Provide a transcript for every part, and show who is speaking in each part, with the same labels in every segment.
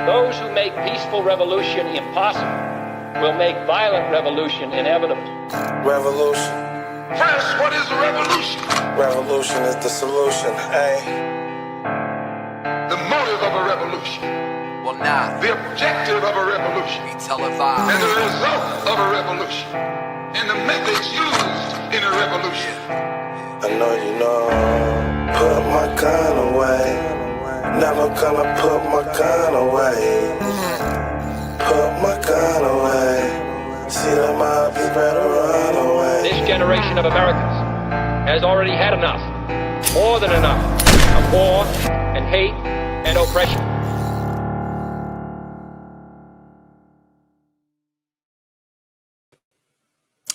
Speaker 1: Those who make peaceful revolution impossible will make violent revolution inevitable.
Speaker 2: Revolution.
Speaker 3: First, what is a revolution?
Speaker 2: Revolution is the solution, hey.
Speaker 3: The motive of a revolution.
Speaker 4: Well, now,
Speaker 3: The objective of a revolution.
Speaker 4: we televise.
Speaker 3: And the result of a revolution. And the methods used in a revolution.
Speaker 2: I know you know. Put my gun away. Never gonna put my gun away. Put my gun away. See them all be better run away.
Speaker 1: This generation of Americans has already had enough, more than enough, of war and hate and oppression.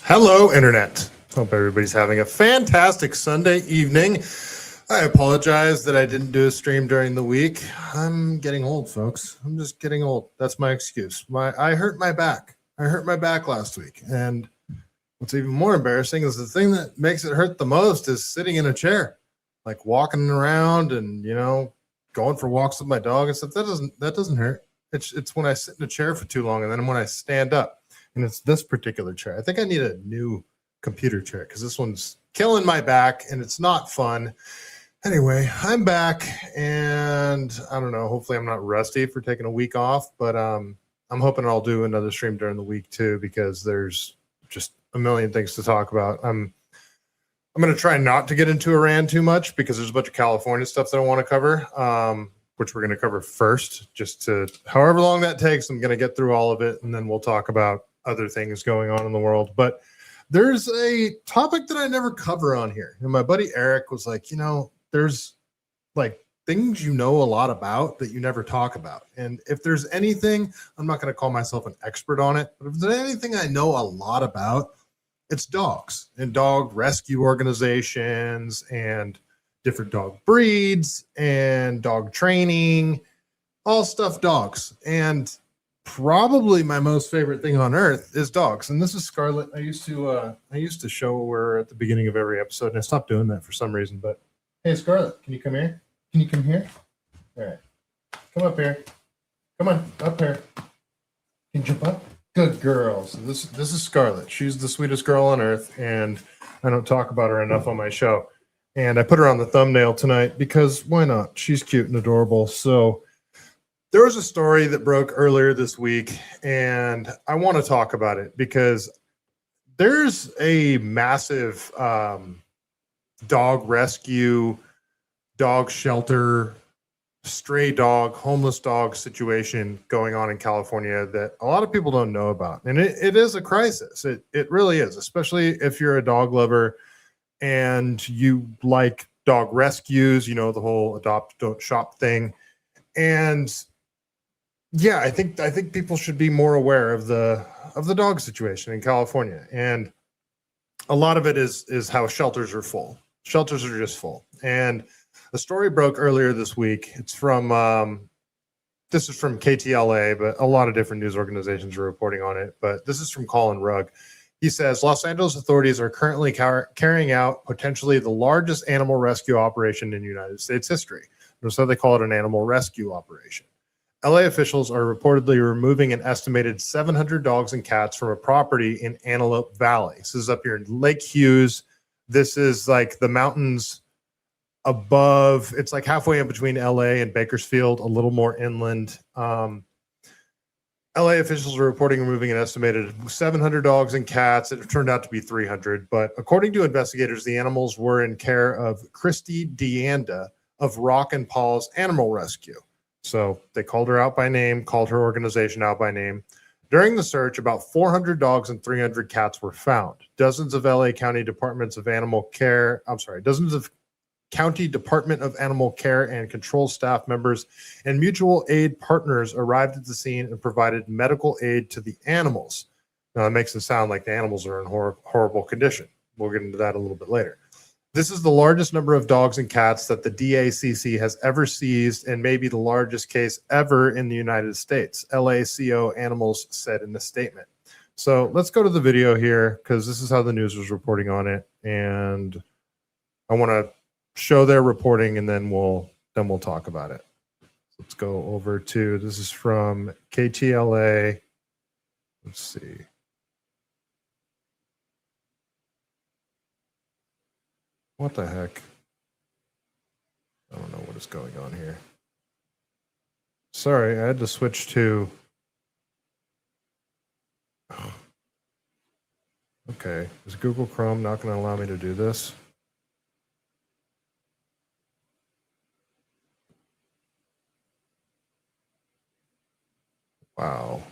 Speaker 5: Hello, Internet. Hope everybody's having a fantastic Sunday evening. I apologize that I didn't do a stream during the week. I'm getting old, folks. I'm just getting old. That's my excuse. I hurt my back. I hurt my back last week. And what's even more embarrassing is the thing that makes it hurt the most is sitting in a chair, like walking around and, going for walks with my dog and stuff. That doesn't hurt. It's when I sit in a chair for too long and then when I stand up. And it's this particular chair. I think I need a new computer chair because this one's killing my back and it's not fun. Anyway, I'm back and I don't know. Hopefully I'm not rusty for taking a week off, but I'm hoping I'll do another stream during the week too because there's just a million things to talk about. I'm going to try not to get into Iran too much because there's a bunch of California stuff that I want to cover, which we're going to cover first. Just to however long that takes, I'm going to get through all of it and then we'll talk about other things going on in the world. But there's a topic that I never cover on here. And my buddy Eric was like, there's like things a lot about that you never talk about. And if there's anything, I'm not going to call myself an expert on it, but if there's anything I know a lot about, it's dogs and dog rescue organizations and different dog breeds and dog training, all stuff dogs. And probably my most favorite thing on earth is dogs. And this is Scarlet. I used to show her at the beginning of every episode and I stopped doing that for some reason, but hey, Scarlet, can you come here? Can you come here? All right. Come up here. Come on, up here. Can you jump up? Good girl. So this is Scarlet. She's the sweetest girl on earth, and I don't talk about her enough on my show. And I put her on the thumbnail tonight because why not? She's cute and adorable. So there was a story that broke earlier this week, and I want to talk about it because there's a massive dog rescue, dog shelter, stray dog, homeless dog situation going on in California that a lot of people don't know about. And it is a crisis. It really is, especially if you're a dog lover and you like dog rescues, the whole adopt, don't shop thing. And yeah, I think people should be more aware of the dog situation in California. And a lot of it is how shelters are full. Shelters are just full. And the story broke earlier this week. It's from this is from KTLA, but a lot of different news organizations are reporting on it. But this is from Colin Rugg. He says Los Angeles authorities are currently carrying out potentially the largest animal rescue operation in United States history. So they call it an animal rescue operation. LA officials are reportedly removing an estimated 700 dogs and cats from a property in Antelope Valley. This is up here in Lake Hughes. This is like the mountains above. It's like halfway in between LA and Bakersfield, a little more inland. LA officials are reporting removing an estimated 700 dogs and cats. It turned out to be 300. But according to investigators, the animals were in care of Christy Deanda of Rock and Paws Animal Rescue. So they called her out by name, called her organization out by name. During the search, about 400 dogs and 300 cats were found. Dozens of County Department of Animal Care and Control staff members and mutual aid partners arrived at the scene and provided medical aid to the animals. Now, that makes it sound like the animals are in horrible condition. We'll get into that a little bit later. This is the largest number of dogs and cats that the DACC has ever seized and maybe the largest case ever in the United States, LACO Animals said in the statement. So let's go to the video here because this is how the news was reporting on it. And I want to show their reporting and then we'll talk about it. Let's go over to, this is from KTLA. Let's see. What the heck? I don't know what is going on here. Sorry, I had to switch to. Okay, is Google Chrome not going to allow me to do this? Wow.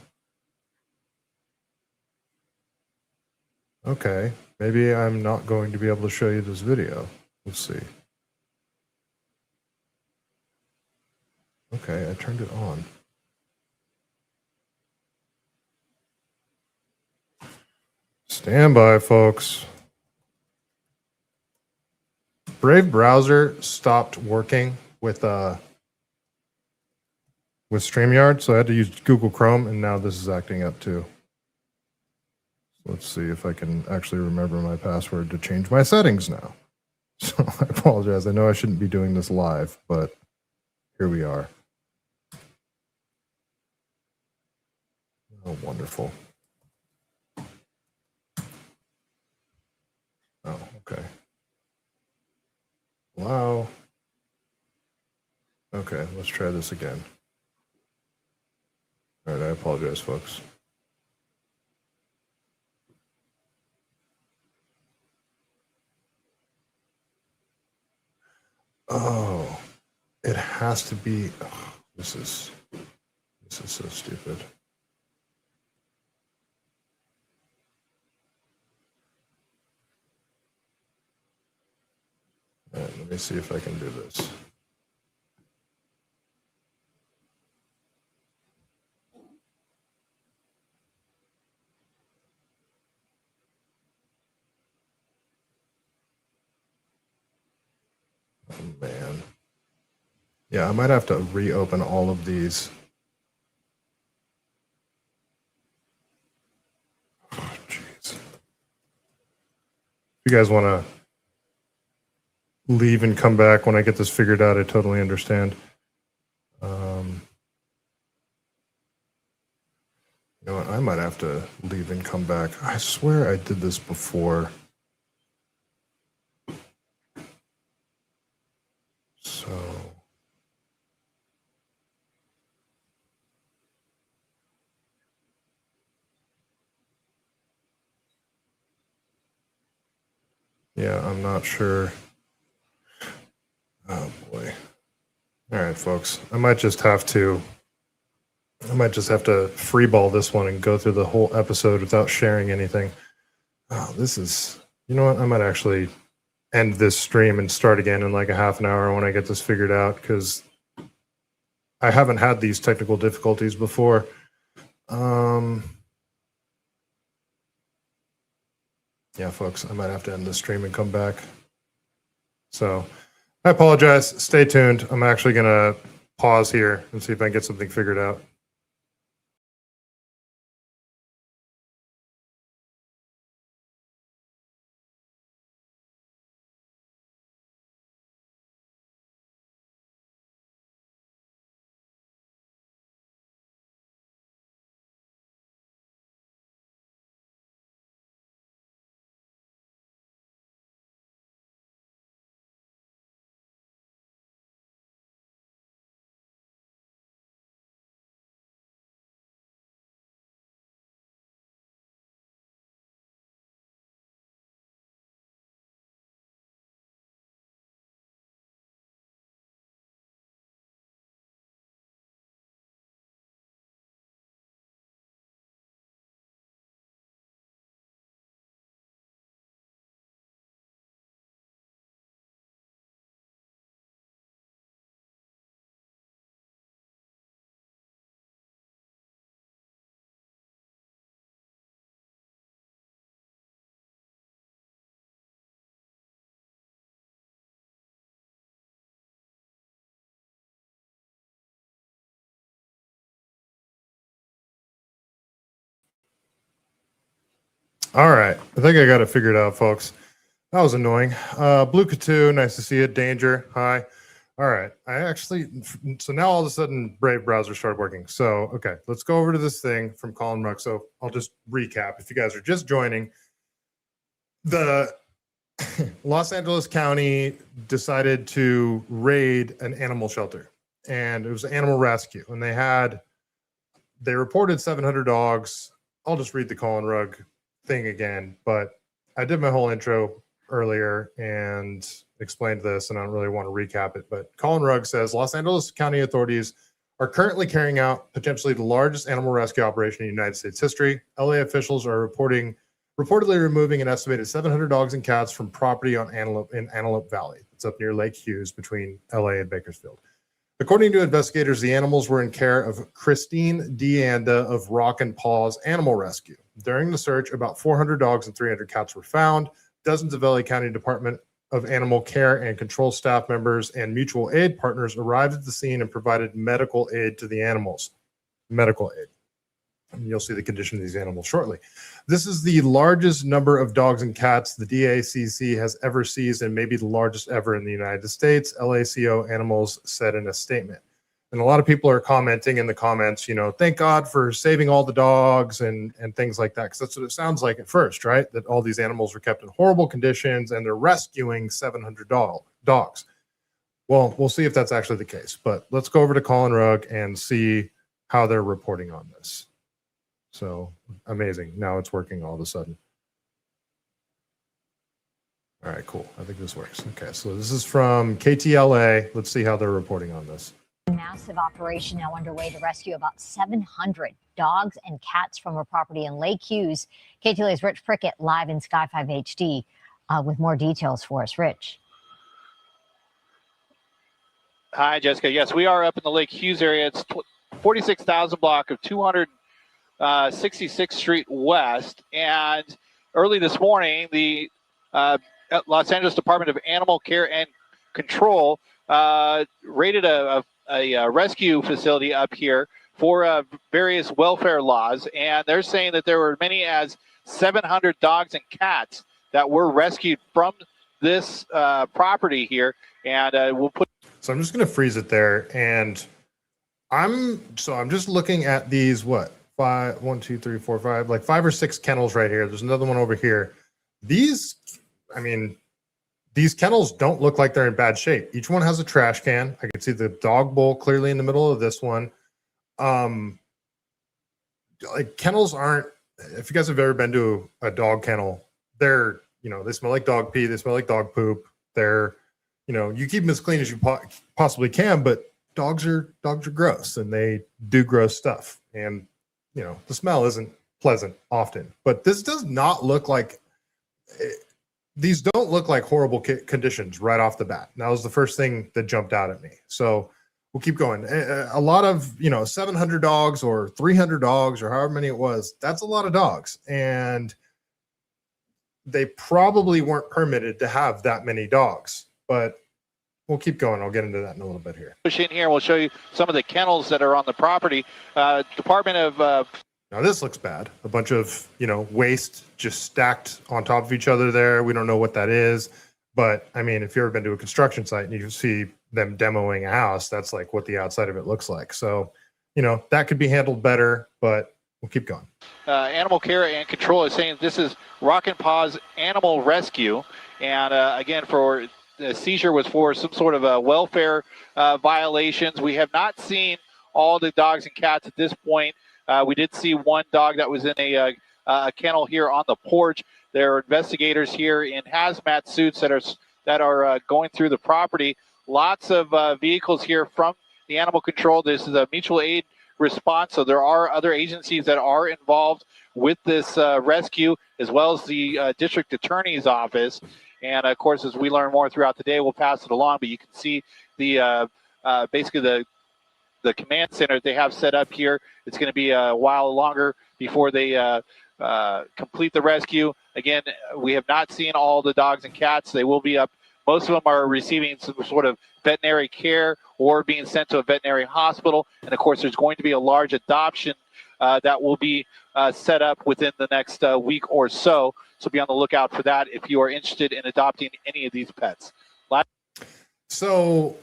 Speaker 5: Okay, maybe I'm not going to be able to show you this video. Let's see. Okay, I turned it on. Stand by, folks. Brave browser stopped working with StreamYard, so I had to use Google Chrome, and now this is acting up too. So let's see if I can actually remember my password to change my settings now. So I apologize. I know I shouldn't be doing this live, but here we are. Oh, wonderful. Oh, okay. Wow. Okay, let's try this again. All right, I apologize, folks. Oh, it has to be. Oh, this is so stupid. All right, let me see if I can do this. Oh, man. Yeah, I might have to reopen all of these. Oh, jeez. If you guys want to leave and come back when I get this figured out, I totally understand. You know what? I might have to leave and come back. I swear I did this before. So. Yeah, I'm not sure. Oh boy. All right, folks. I might just have to freeball this one and go through the whole episode without sharing anything. Oh, this is, you know what? I might actually end this stream and start again in like a half an hour when I get this figured out, because I haven't had these technical difficulties before. Yeah, folks, I might have to end the stream and come back. So I apologize. Stay tuned. I'm actually going to pause here and see if I can get something figured out. All right. I think I got it figured out, folks. That was annoying. Blue Katu, nice to see you. Danger, hi. All right. So now all of a sudden Brave browser started working. So, okay, let's go over to this thing from Colin Ruck. So I'll just recap. If you guys are just joining, the Los Angeles County decided to raid an animal shelter, and it was an animal rescue, and they reported 700 dogs. I'll just read the Colin Rugg thing again, but I did my whole intro earlier and explained this, and I don't really want to recap it, but Colin Rugg says Los Angeles County authorities are currently carrying out potentially the largest animal rescue operation in United States history. LA officials are reportedly removing an estimated 700 dogs and cats from property in Antelope Valley. It's up near Lake Hughes between LA and Bakersfield. According to investigators, the animals were in care of Christine Deanda of N Paws Animal Rescue. During the search, about 400 dogs and 300 cats were found. Dozens of LA County Department of Animal Care and Control staff members and mutual aid partners arrived at the scene and provided medical aid to the animals. Medical aid. And you'll see the condition of these animals shortly. This is the largest number of dogs and cats the DACC has ever seized, and maybe the largest ever in the United States, LACO Animals said in a statement. And a lot of people are commenting in the comments, thank God for saving all the dogs and things like that, because that's what it sounds like at first, right? That all these animals were kept in horrible conditions and they're rescuing 700 dogs. Well, we'll see if that's actually the case, but let's go over to Colin Rugg and see how they're reporting on this. So amazing. Now it's working all of a sudden. All right, cool. I think this works. Okay, so this is from KTLA. Let's see how they're reporting on this.
Speaker 6: Massive operation now underway to rescue about 700 dogs and cats from a property in Lake Hughes. KTLA's Rich Prickett live in Sky 5 HD with more details for us. Rich.
Speaker 7: Hi, Jessica. Yes, we are up in the Lake Hughes area. It's 46,000 block of 266th Street West. And early this morning, the Los Angeles Department of Animal Care and Control raided a rescue facility up here for various welfare laws, and they're saying that there were many as 700 dogs and cats that were rescued from this property here, and we'll put.
Speaker 5: So I'm just going to freeze it there, and I'm just looking at these like 5 or 6 kennels right here. There's another one over here. These kennels don't look like they're in bad shape. Each one has a trash can. I can see the dog bowl clearly in the middle of this one. Like kennels aren't, if you guys have ever been to a dog kennel, they're, they smell like dog pee. They smell like dog poop. They're, you keep them as clean as you possibly can, but dogs are gross and they do gross stuff. And, the smell isn't pleasant often, but this does not look like these don't look like horrible conditions right off the bat. That was the first thing that jumped out at me. So we'll keep going. A lot of, 700 dogs or 300 dogs or however many it was, that's a lot of dogs. And they probably weren't permitted to have that many dogs, but we'll keep going. I'll get into that in a little bit here.
Speaker 7: Push in here. We'll show you some of the kennels that are on the property. Department of
Speaker 5: Now this looks bad. A bunch of, waste just stacked on top of each other there. We don't know what that is. But I mean, if you've ever been to a construction site and you see them demoing a house, that's like what the outside of it looks like. So, that could be handled better, but we'll keep going.
Speaker 7: Animal Care and Control is saying this is N Paws Animal Rescue. And again, for the seizure was for some sort of welfare violations. We have not seen all the dogs and cats at this point. We did see one dog that was in a kennel here on the porch. There are investigators here in hazmat suits that are going through the property. Lots of vehicles here from the animal control. This is a mutual aid response, so there are other agencies that are involved with this rescue, as well as the district attorney's office. And of course, as we learn more throughout the day, we'll pass it along. But you can see the basically the command center they have set up here. It's going to be a while longer before they complete the rescue. Again, we have not seen all the dogs and cats. They will be up. Most of them are receiving some sort of veterinary care or being sent to a veterinary hospital. And of course, there's going to be a large adoption that will be set up within the next week or so. So be on the lookout for that if you are interested in adopting any of these pets.
Speaker 5: So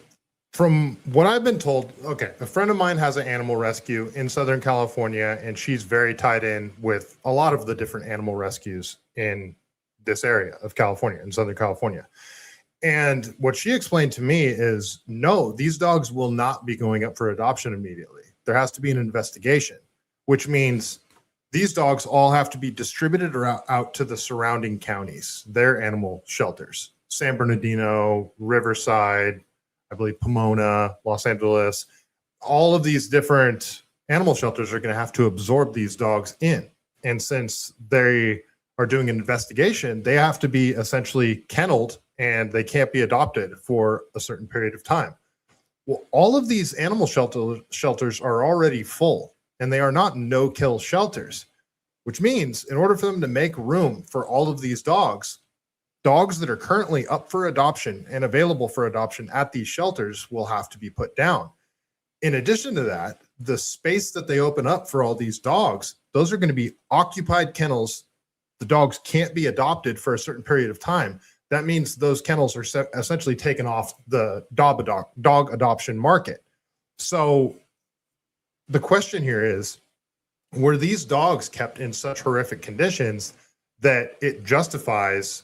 Speaker 5: From what I've been told, okay, a friend of mine has an animal rescue in Southern California, and she's very tied in with a lot of the different animal rescues in this area of California, in Southern California. And what she explained to me is, no, these dogs will not be going up for adoption immediately. There has to be an investigation, which means these dogs all have to be distributed out to the surrounding counties, their animal shelters, San Bernardino, Riverside, I believe Pomona, Los Angeles. All of these different animal shelters are going to have to absorb these dogs in. And since they are doing an investigation, they have to be essentially kenneled and they can't be adopted for a certain period of time. Well, all of these animal shelters are already full, and they are not no-kill shelters, which means in order for them to make room for all of these dogs that are currently up for adoption and available for adoption at these shelters will have to be put down. In addition to that, the space that they open up for all these dogs, those are going to be occupied kennels. The dogs can't be adopted for a certain period of time. That means those kennels are essentially taken off the dog adoption market. So the question here is, were these dogs kept in such horrific conditions that it justifies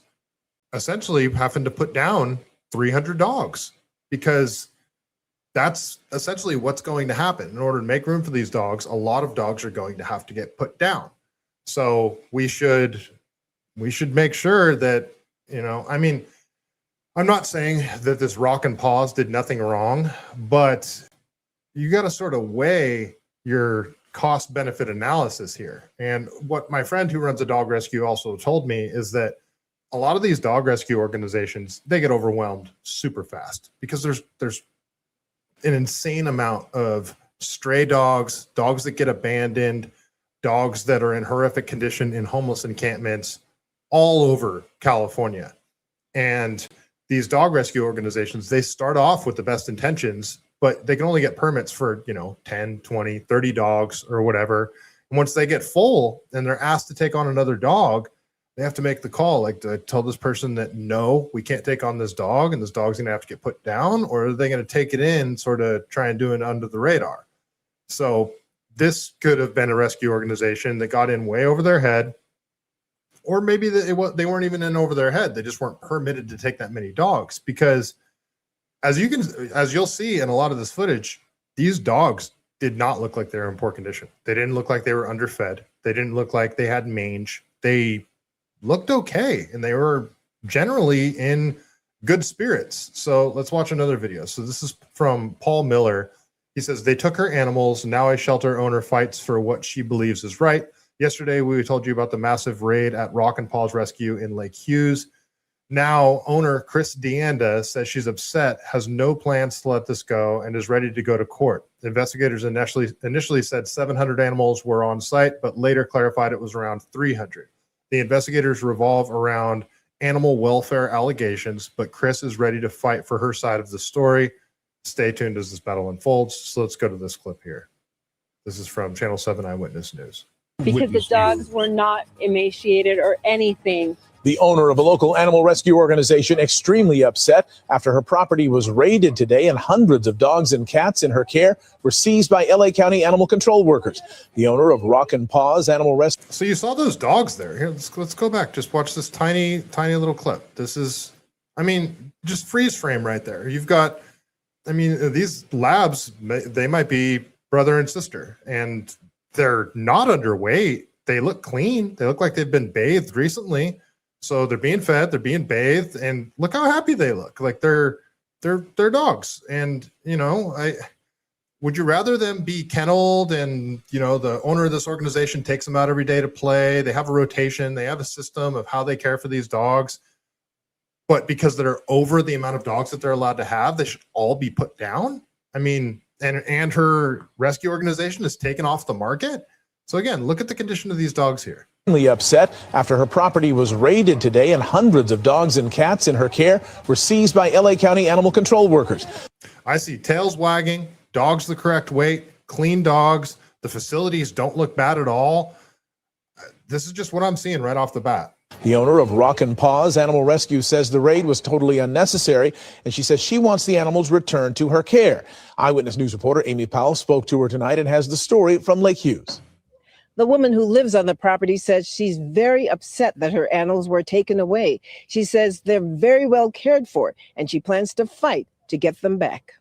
Speaker 5: essentially having to put down 300 dogs? Because that's essentially what's going to happen. In order to make room for these dogs, a lot of dogs are going to have to get put down. So we should make sure that, I mean, I'm not saying that this Rock and Paws did nothing wrong, but you got to sort of weigh your cost benefit analysis here. And what my friend who runs a dog rescue also told me is that a lot of these dog rescue organizations, they get overwhelmed super fast because there's an insane amount of stray dogs, dogs that get abandoned, dogs that are in horrific condition in homeless encampments all over California. And these dog rescue organizations, they start off with the best intentions, but they can only get permits for, 10, 20, 30 dogs or whatever. And once they get full and they're asked to take on another dog, they have to make the call, like to tell this person that, no, we can't take on this dog and this dog's going to have to get put down, or are they going to take it in, sort of try and do it under the radar? So this could have been a rescue organization that got in way over their head, or maybe they weren't even in over their head. They just weren't permitted to take that many dogs, because as you'll see in a lot of this footage, these dogs did not look like they were in poor condition. They didn't look like they were underfed. They didn't look like they had mange. They looked okay, and they were generally in good spirits. So let's watch another video. So this is from Paul Miller. He says, they took her animals. Now a shelter owner fights for what she believes is right. Yesterday, we told you about the massive raid at Rock and Paws Rescue in Lake Hughes. Now, owner Chris Deanda says she's upset, has no plans to let this go, and is ready to go to court. Investigators initially said 700 animals were on site, but later clarified it was around 300. The investigators revolve around animal welfare allegations, but Chris is ready to fight for her side of the story. Stay tuned as this battle unfolds. So let's go to this clip here. This is from Channel 7 Eyewitness News.
Speaker 8: Because the dogs were not emaciated or anything.
Speaker 9: The owner of a local animal rescue organization extremely upset after her property was raided today and hundreds of dogs and cats in her care were seized by LA County animal control workers. The owner of Rock and Paws Animal Rescue.
Speaker 5: So you saw those dogs there. Here, let's go back. Just watch this tiny little clip. This is, just freeze frame right there. You've got, these labs, they might be brother and sister, and they're not underweight. They look clean. They look like they've been bathed recently. So they're being fed, they're being bathed, and look how happy they look. Like they're dogs. And, would you rather them be kenneled and, the owner of this organization takes them out every day to play? They have a rotation. They have a system of how they care for these dogs. But because they're over the amount of dogs that they're allowed to have, they should all be put down. And her rescue organization is taken off the market. So again, look at the condition of these dogs here.
Speaker 9: Upset after her property was raided today and hundreds of dogs and cats in her care were seized by LA County animal control workers.
Speaker 5: I see tails wagging, dogs the correct weight, clean dogs. The facilities don't look bad at all. This is just what I'm seeing right off the bat.
Speaker 9: The owner of N Paws Animal Rescue says the raid was totally unnecessary, and she says she wants the animals returned to her care. Eyewitness News reporter Amy Powell spoke to her tonight and has the story from Lake Hughes.
Speaker 10: The woman who lives on the property says she's very upset that her animals were taken away. She says they're very well cared for, and she plans to fight to get them back.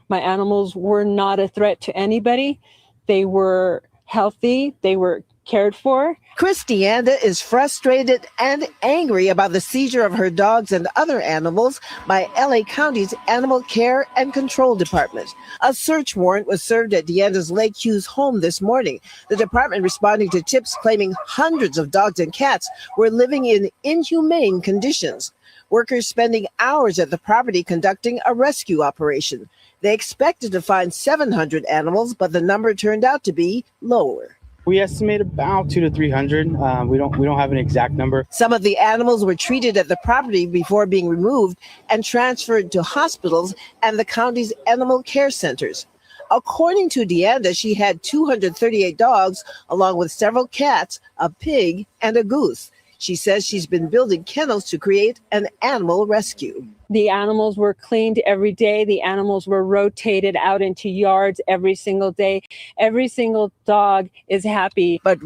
Speaker 8: My animals were not a threat to anybody. They were healthy. They were cared for.
Speaker 10: Chris DeAnda is frustrated and angry about the seizure of her dogs and other animals by LA County's Animal Care and Control Department. A search warrant was served at DeAnda's Lake Hughes home this morning. The department responding to tips claiming hundreds of dogs and cats were living in inhumane conditions. Workers spending hours at the property conducting a rescue operation. They expected to find 700 animals, but the number turned out to be lower.
Speaker 11: We estimate about 200 to 300. We don't have an exact number.
Speaker 10: Some of the animals were treated at the property before being removed and transferred to hospitals and the county's animal care centers. According to DeAnda, she had 238 dogs, along with several cats, a pig, and a goose. She says she's been building kennels to create an animal rescue.
Speaker 8: The animals were cleaned every day. The animals were rotated out into yards every single day. Every single dog is happy.
Speaker 10: But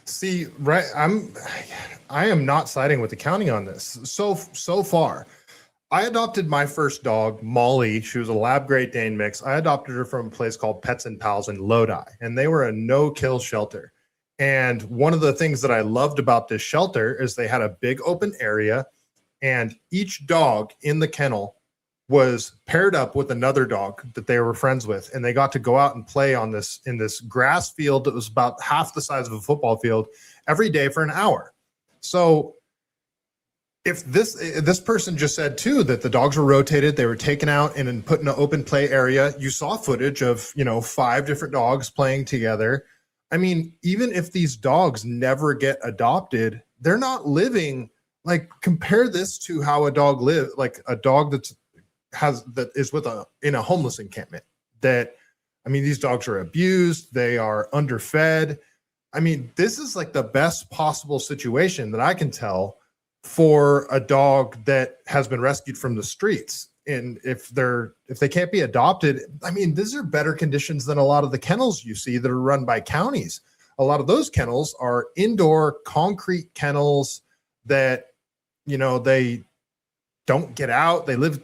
Speaker 5: see, right, I am not siding with the county on this. So far, I adopted my first dog, Molly. She was a lab Great Dane mix. I adopted her from a place called Pets and Pals in Lodi, and they were a no-kill shelter. And one of the things that I loved about this shelter is they had a big open area, and each dog in the kennel was paired up with another dog that they were friends with, and they got to go out and play on this in this grass field that was about half the size of a football field every day for an hour. So if this person just said too that the dogs were rotated, they were taken out and put in an open play area. You saw footage of 5 different dogs playing together. I mean, even if these dogs never get adopted, they're not living. Like, compare this to how a dog lives, like a dog that is in a homeless encampment. These dogs are abused, they are underfed. I mean, this is like the best possible situation that I can tell for a dog that has been rescued from the streets. And if they can't be adopted, I mean, these are better conditions than a lot of the kennels you see that are run by counties. A lot of those kennels are indoor concrete kennels that, they don't get out. They live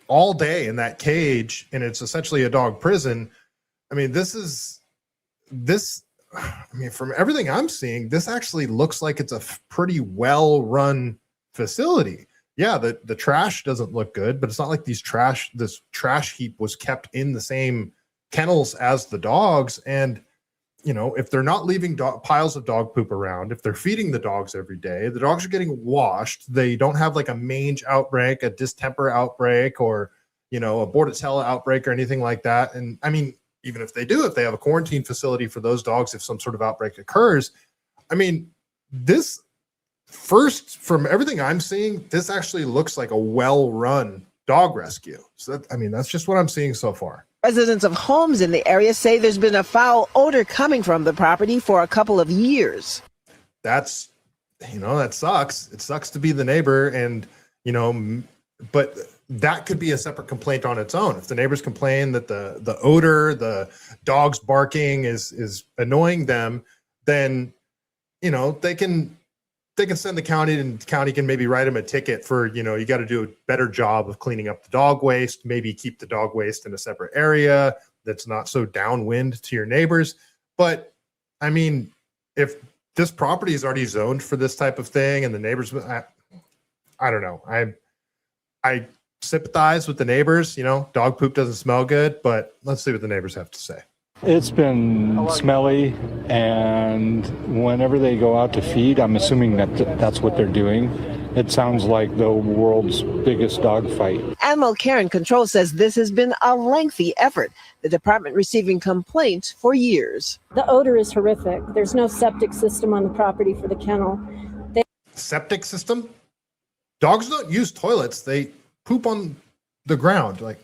Speaker 5: all day in that cage, and it's essentially a dog prison. I mean, from everything I'm seeing, this actually looks like it's a pretty well-run facility. Yeah, the trash doesn't look good, but it's not like this trash heap was kept in the same kennels as the dogs. And, if they're not leaving piles of dog poop around, if they're feeding the dogs every day, the dogs are getting washed. They don't have like a mange outbreak, a distemper outbreak, or, a Bordetella outbreak or anything like that. And I mean, even if they do, if they have a quarantine facility for those dogs, if some sort of outbreak occurs, I mean, from everything I'm seeing, this actually looks like a well-run dog rescue. So that's just what I'm seeing so far.
Speaker 10: Residents of homes in the area say there's been a foul odor coming from the property for a couple of years.
Speaker 5: That sucks. It sucks to be the neighbor, and, but that could be a separate complaint on its own. If the neighbors complain that the odor, the dogs barking is annoying them, then, they can send the county, and the county can maybe write them a ticket for, you got to do a better job of cleaning up the dog waste, maybe keep the dog waste in a separate area that's not so downwind to your neighbors. But I mean, if this property is already zoned for this type of thing and the neighbors, I don't know. I sympathize with the neighbors, dog poop doesn't smell good, but let's see what the neighbors have to say.
Speaker 12: It's been smelly, and whenever they go out to feed, I'm assuming that's what they're doing. It sounds like the world's biggest dog fight.
Speaker 10: Animal Care and Control says this has been a lengthy effort, the department receiving complaints for years.
Speaker 13: The odor is horrific. There's no septic system on the property for the kennel.
Speaker 5: Septic system? Dogs don't use toilets. They poop on the ground. Like,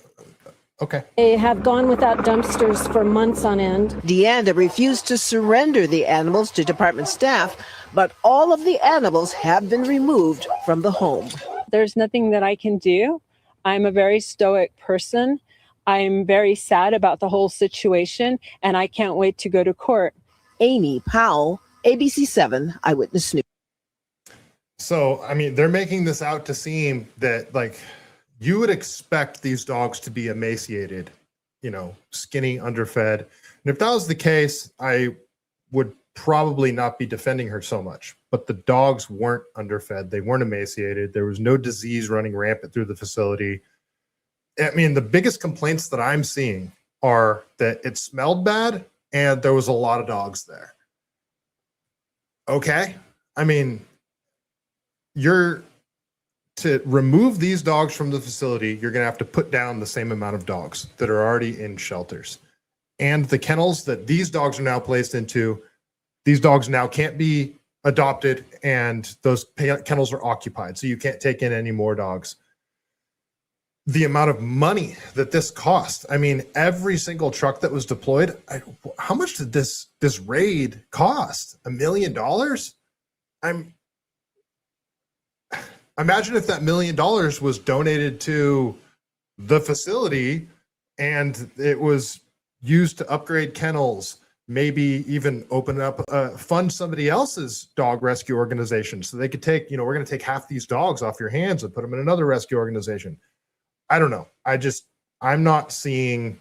Speaker 5: Okay.
Speaker 13: They have gone without dumpsters for months on end.
Speaker 10: Deanda refused to surrender the animals to department staff, but all of the animals have been removed from the home.
Speaker 8: There's nothing that I can do. I'm a very stoic person. I'm very sad about the whole situation, and I can't wait to go to court.
Speaker 10: Amy Powell, ABC7 Eyewitness News.
Speaker 5: So, I mean, they're making this out to seem that, like, you would expect these dogs to be emaciated, you know, skinny, underfed. And if that was the case, I would probably not be defending her so much. But the dogs weren't underfed. They weren't emaciated. There was no disease running rampant through the facility. I mean, the biggest complaints that I'm seeing are that it smelled bad and there was a lot of dogs there. Okay. I mean, to remove these dogs from the facility, you're going to have to put down the same amount of dogs that are already in shelters. And the kennels that these dogs are now placed into, these dogs now can't be adopted, and those kennels are occupied. So you can't take in any more dogs. The amount of money that this cost, I mean, every single truck that was deployed, how much did this raid cost? $1 million? Imagine if that $1 million was donated to the facility and it was used to upgrade kennels, maybe even open up, fund somebody else's dog rescue organization so they could take, you know, we're going to take half these dogs off your hands and put them in another rescue organization. I don't know. I'm not seeing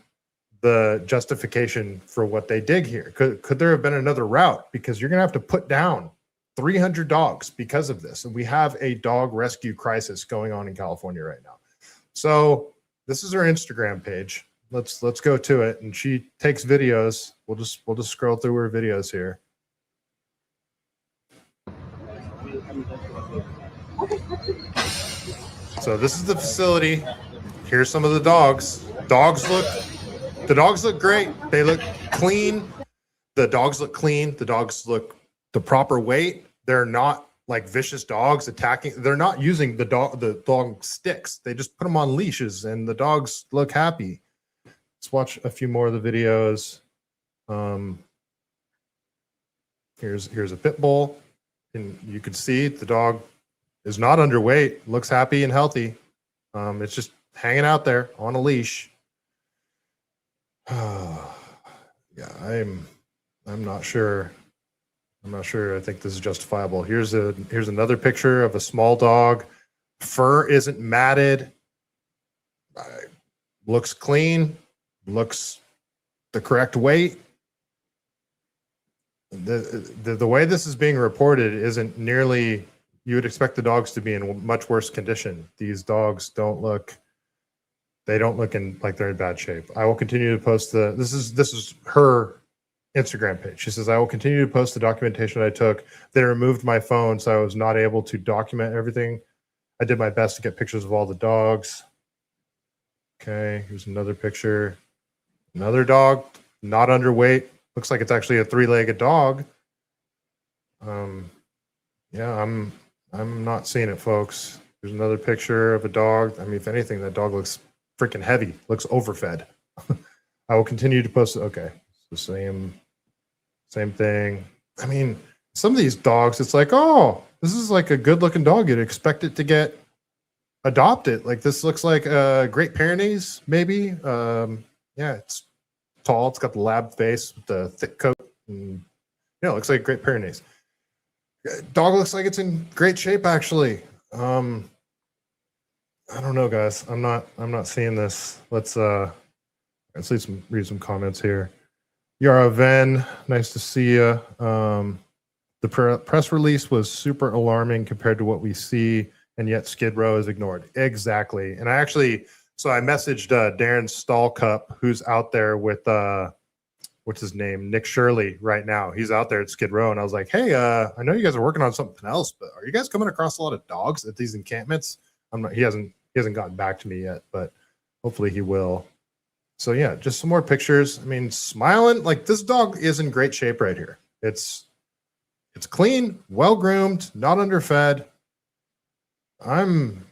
Speaker 5: the justification for what they did here. Could there have been another route? Because you're going to have to put down 300 dogs because of this. And we have a dog rescue crisis going on in California right now. So this is her Instagram page. Let's go to it. And she takes videos. We'll just scroll through her videos here. So this is the facility. Here's some of the dogs. The dogs look great. They look clean. The dogs look clean. The dogs look the proper weight. They're not like vicious dogs attacking. They're not using the dog sticks. They just put them on leashes and the dogs look happy. Let's watch a few more of the videos. Here's a pit bull, and you can see the dog is not underweight, looks happy and healthy. It's just hanging out there on a leash. Yeah, I'm not sure. I think this is justifiable. Here's another picture of a small dog. Fur isn't matted. Looks clean. Looks the correct weight. The way this is being reported isn't nearly. You would expect the dogs to be in much worse condition. These dogs don't look in like they're in bad shape. I will continue to post this is her Instagram page. She says, I will continue to post the documentation I took. They removed my phone, so I was not able to document everything. I did my best to get pictures of all the dogs. Okay, here's another picture. Another dog, not underweight. Looks like it's actually a 3-legged dog. Yeah, I'm not seeing it, folks. There's another picture of a dog. I mean, if anything, that dog looks freaking heavy. Looks overfed. I will continue to post it. Okay, so same thing. I mean, some of these dogs, it's like, oh, this is like a good-looking dog. You'd expect it to get adopted. Like this looks like a Great Pyrenees, maybe. Yeah, it's tall. It's got the lab face with the thick coat. And, yeah, it looks like Great Pyrenees. Dog looks like it's in great shape, actually. I don't know, guys. I'm not seeing this. Let's read some comments here. Yara Ven, nice to see you. The press release was super alarming compared to what we see, and yet Skid Row is ignored. Exactly. And I messaged Darren Stallcup, who's out there with what's his name, Nick Shirley, right now. He's out there at Skid Row, and I was like, hey, I know you guys are working on something else, but are you guys coming across a lot of dogs at these encampments? He hasn't gotten back to me yet, but hopefully he will. So yeah, just some more pictures. I mean, smiling. Like this dog is in great shape right here. It's clean, well groomed, not underfed. I'm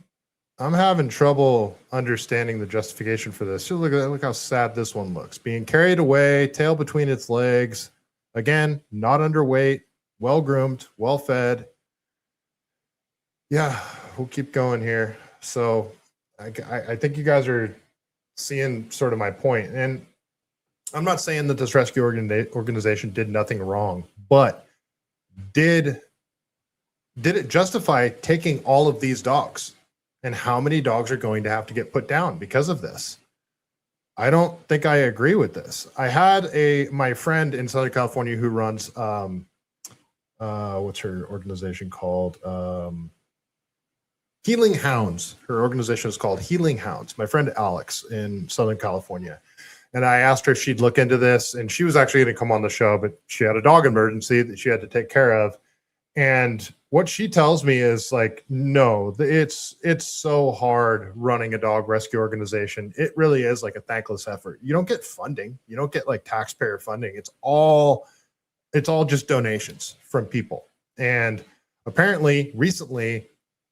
Speaker 5: I'm having trouble understanding the justification for this. Look how sad this one looks. Being carried away, tail between its legs. Again, not underweight, well-groomed, well-fed. Yeah, we'll keep going here. So I think you guys are seeing sort of my point. And I'm not saying that this rescue organization did nothing wrong, but did it justify taking all of these dogs? And how many dogs are going to have to get put down because of this? I don't think I agree with this. I had my friend in Southern California who runs what's her organization called? Healing Hounds. Her organization is called Healing Hounds. My friend Alex in Southern California. And I asked her if she'd look into this, and she was actually going to come on the show, but she had a dog emergency that she had to take care of. And what she tells me is like, no, it's so hard running a dog rescue organization. It really is like a thankless effort. You don't get funding. You don't get like taxpayer funding. It's all just donations from people. And apparently recently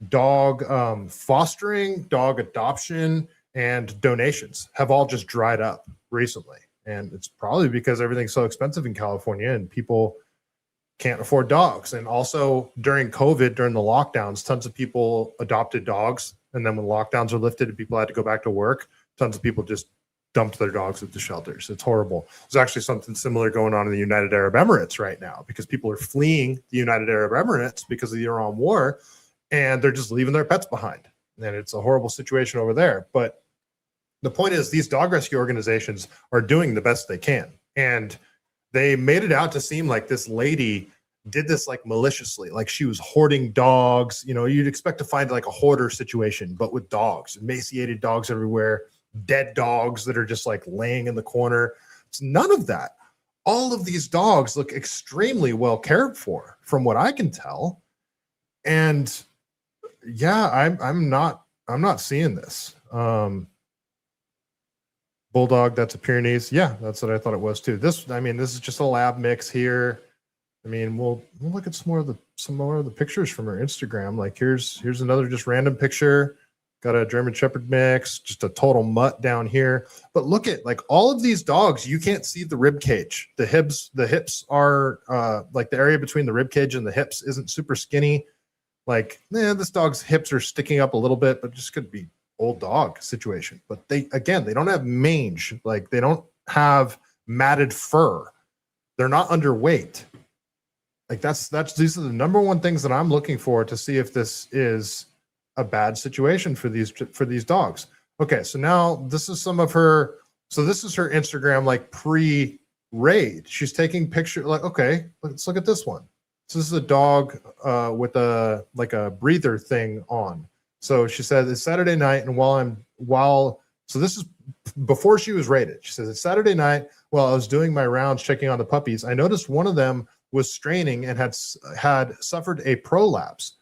Speaker 5: dog fostering, dog adoption, and donations have all just dried up recently. And it's probably because everything's so expensive in California and people can't afford dogs. And also during COVID, during the lockdowns, tons of people adopted dogs. And then when lockdowns are lifted and people had to go back to work, tons of people just dumped their dogs at the shelters. It's horrible. There's actually something similar going on in the United Arab Emirates right now because people are fleeing the United Arab Emirates because of the Iran war, and they're just leaving their pets behind. And it's a horrible situation over there. But the point is these dog rescue organizations are doing the best they can. And they made it out to seem like this lady did this like maliciously, like she was hoarding dogs. You know, you'd expect to find like a hoarder situation, but with dogs, emaciated dogs everywhere, dead dogs that are just like laying in the corner. It's none of that. All of these dogs look extremely well cared for from what I can tell. And yeah, I'm not seeing this. Bulldog, that's a Pyrenees. Yeah, that's what I thought it was too. This is just a lab mix here. I mean, we'll look at some more of the pictures from her Instagram. Like here's another just random picture. Got a German Shepherd mix, just a total mutt down here. But look at like all of these dogs, you can't see the rib cage. The hips are like the area between the rib cage and the hips isn't super skinny. Like, this dog's hips are sticking up a little bit, but just could be old dog situation. But they don't have mange. Like they don't have matted fur. They're not underweight. Like these are the number one things that I'm looking for to see if this is a bad situation for these dogs. Okay, so now this is some of her. So this is her Instagram like pre-raid. She's taking pictures. Like, okay, let's look at this one. So this is a dog with a breather thing on. So she said it's Saturday night, and so this is before she was raided. She says it's Saturday night while I was doing my rounds checking on the puppies. I noticed one of them was straining and had suffered a prolapse.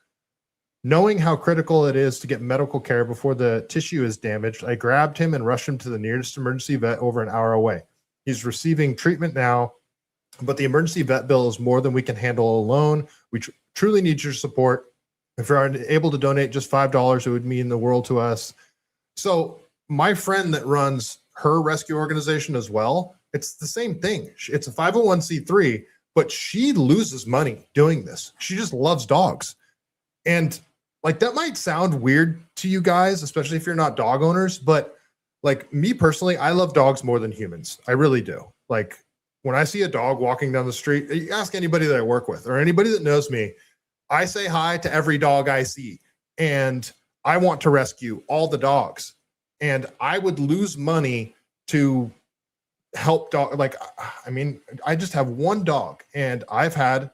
Speaker 5: Knowing how critical it is to get medical care before the tissue is damaged, I grabbed him and rushed him to the nearest emergency vet over an hour away. He's receiving treatment now, but the emergency vet bill is more than we can handle alone. We truly need your support. If you're able to donate just $5, it would mean the world to us. So my friend that runs her rescue organization as well, it's the same thing. It's a 501c3, but she loses money doing this. She just loves dogs. And like that might sound weird to you guys, especially if you're not dog owners, but like me personally, I love dogs more than humans. I really do. Like when I see a dog walking down the street, you ask anybody that I work with or anybody that knows me, I say hi to every dog I see, and I want to rescue all the dogs. And I would lose money to help dog. Like, I mean, I just have one dog, and I've had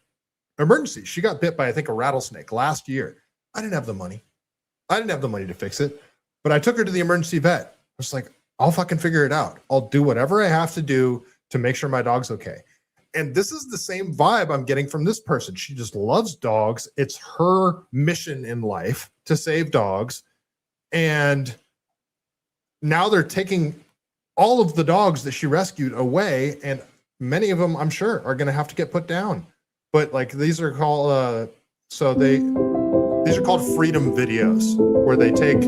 Speaker 5: emergencies. She got bit by, I think, a rattlesnake last year. I didn't have the money. I didn't have the money to fix it, but I took her to the emergency vet. I was like, I'll fucking figure it out. I'll do whatever I have to do to make sure my dog's okay. And this is the same vibe I'm getting from this person. She just loves dogs. It's her mission in life to save dogs. And now they're taking all of the dogs that she rescued away. And many of them, I'm sure, are going to have to get put down. But like these are called, these are called freedom videos, where they take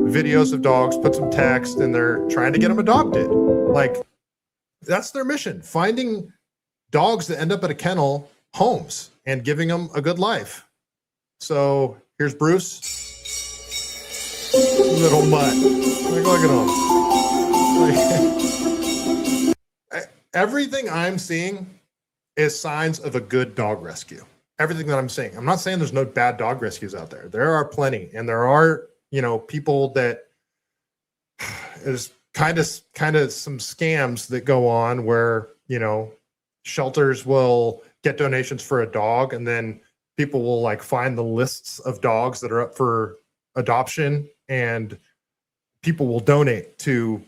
Speaker 5: videos of dogs, put some text, and they're trying to get them adopted. Like, that's their mission, finding dogs that end up at a kennel homes and giving them a good life. So here's Bruce, little mutt. Like, look at him. Like, everything I'm seeing is signs of a good dog rescue. Everything that I'm seeing. I'm not saying there's no bad dog rescues out there. There are plenty, and there are, people that is kind of some scams that go on where, shelters will get donations for a dog, and then people will like find the lists of dogs that are up for adoption, and people will donate to,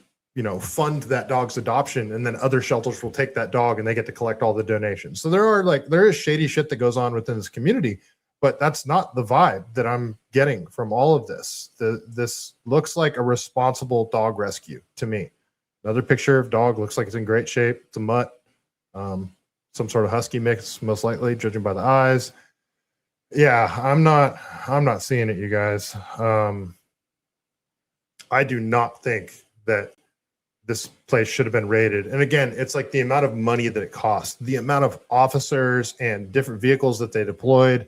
Speaker 5: fund that dog's adoption, and then other shelters will take that dog and they get to collect all the donations. So there is shady shit that goes on within this community, but that's not the vibe that I'm getting from all of this. This looks like a responsible dog rescue to me. Another picture of dog, looks like it's in great shape. It's a mutt, some sort of husky mix, most likely, judging by the eyes. Yeah, I'm not seeing it, you guys. I do not think that this place should have been raided. And again, it's like the amount of money that it cost, the amount of officers and different vehicles that they deployed,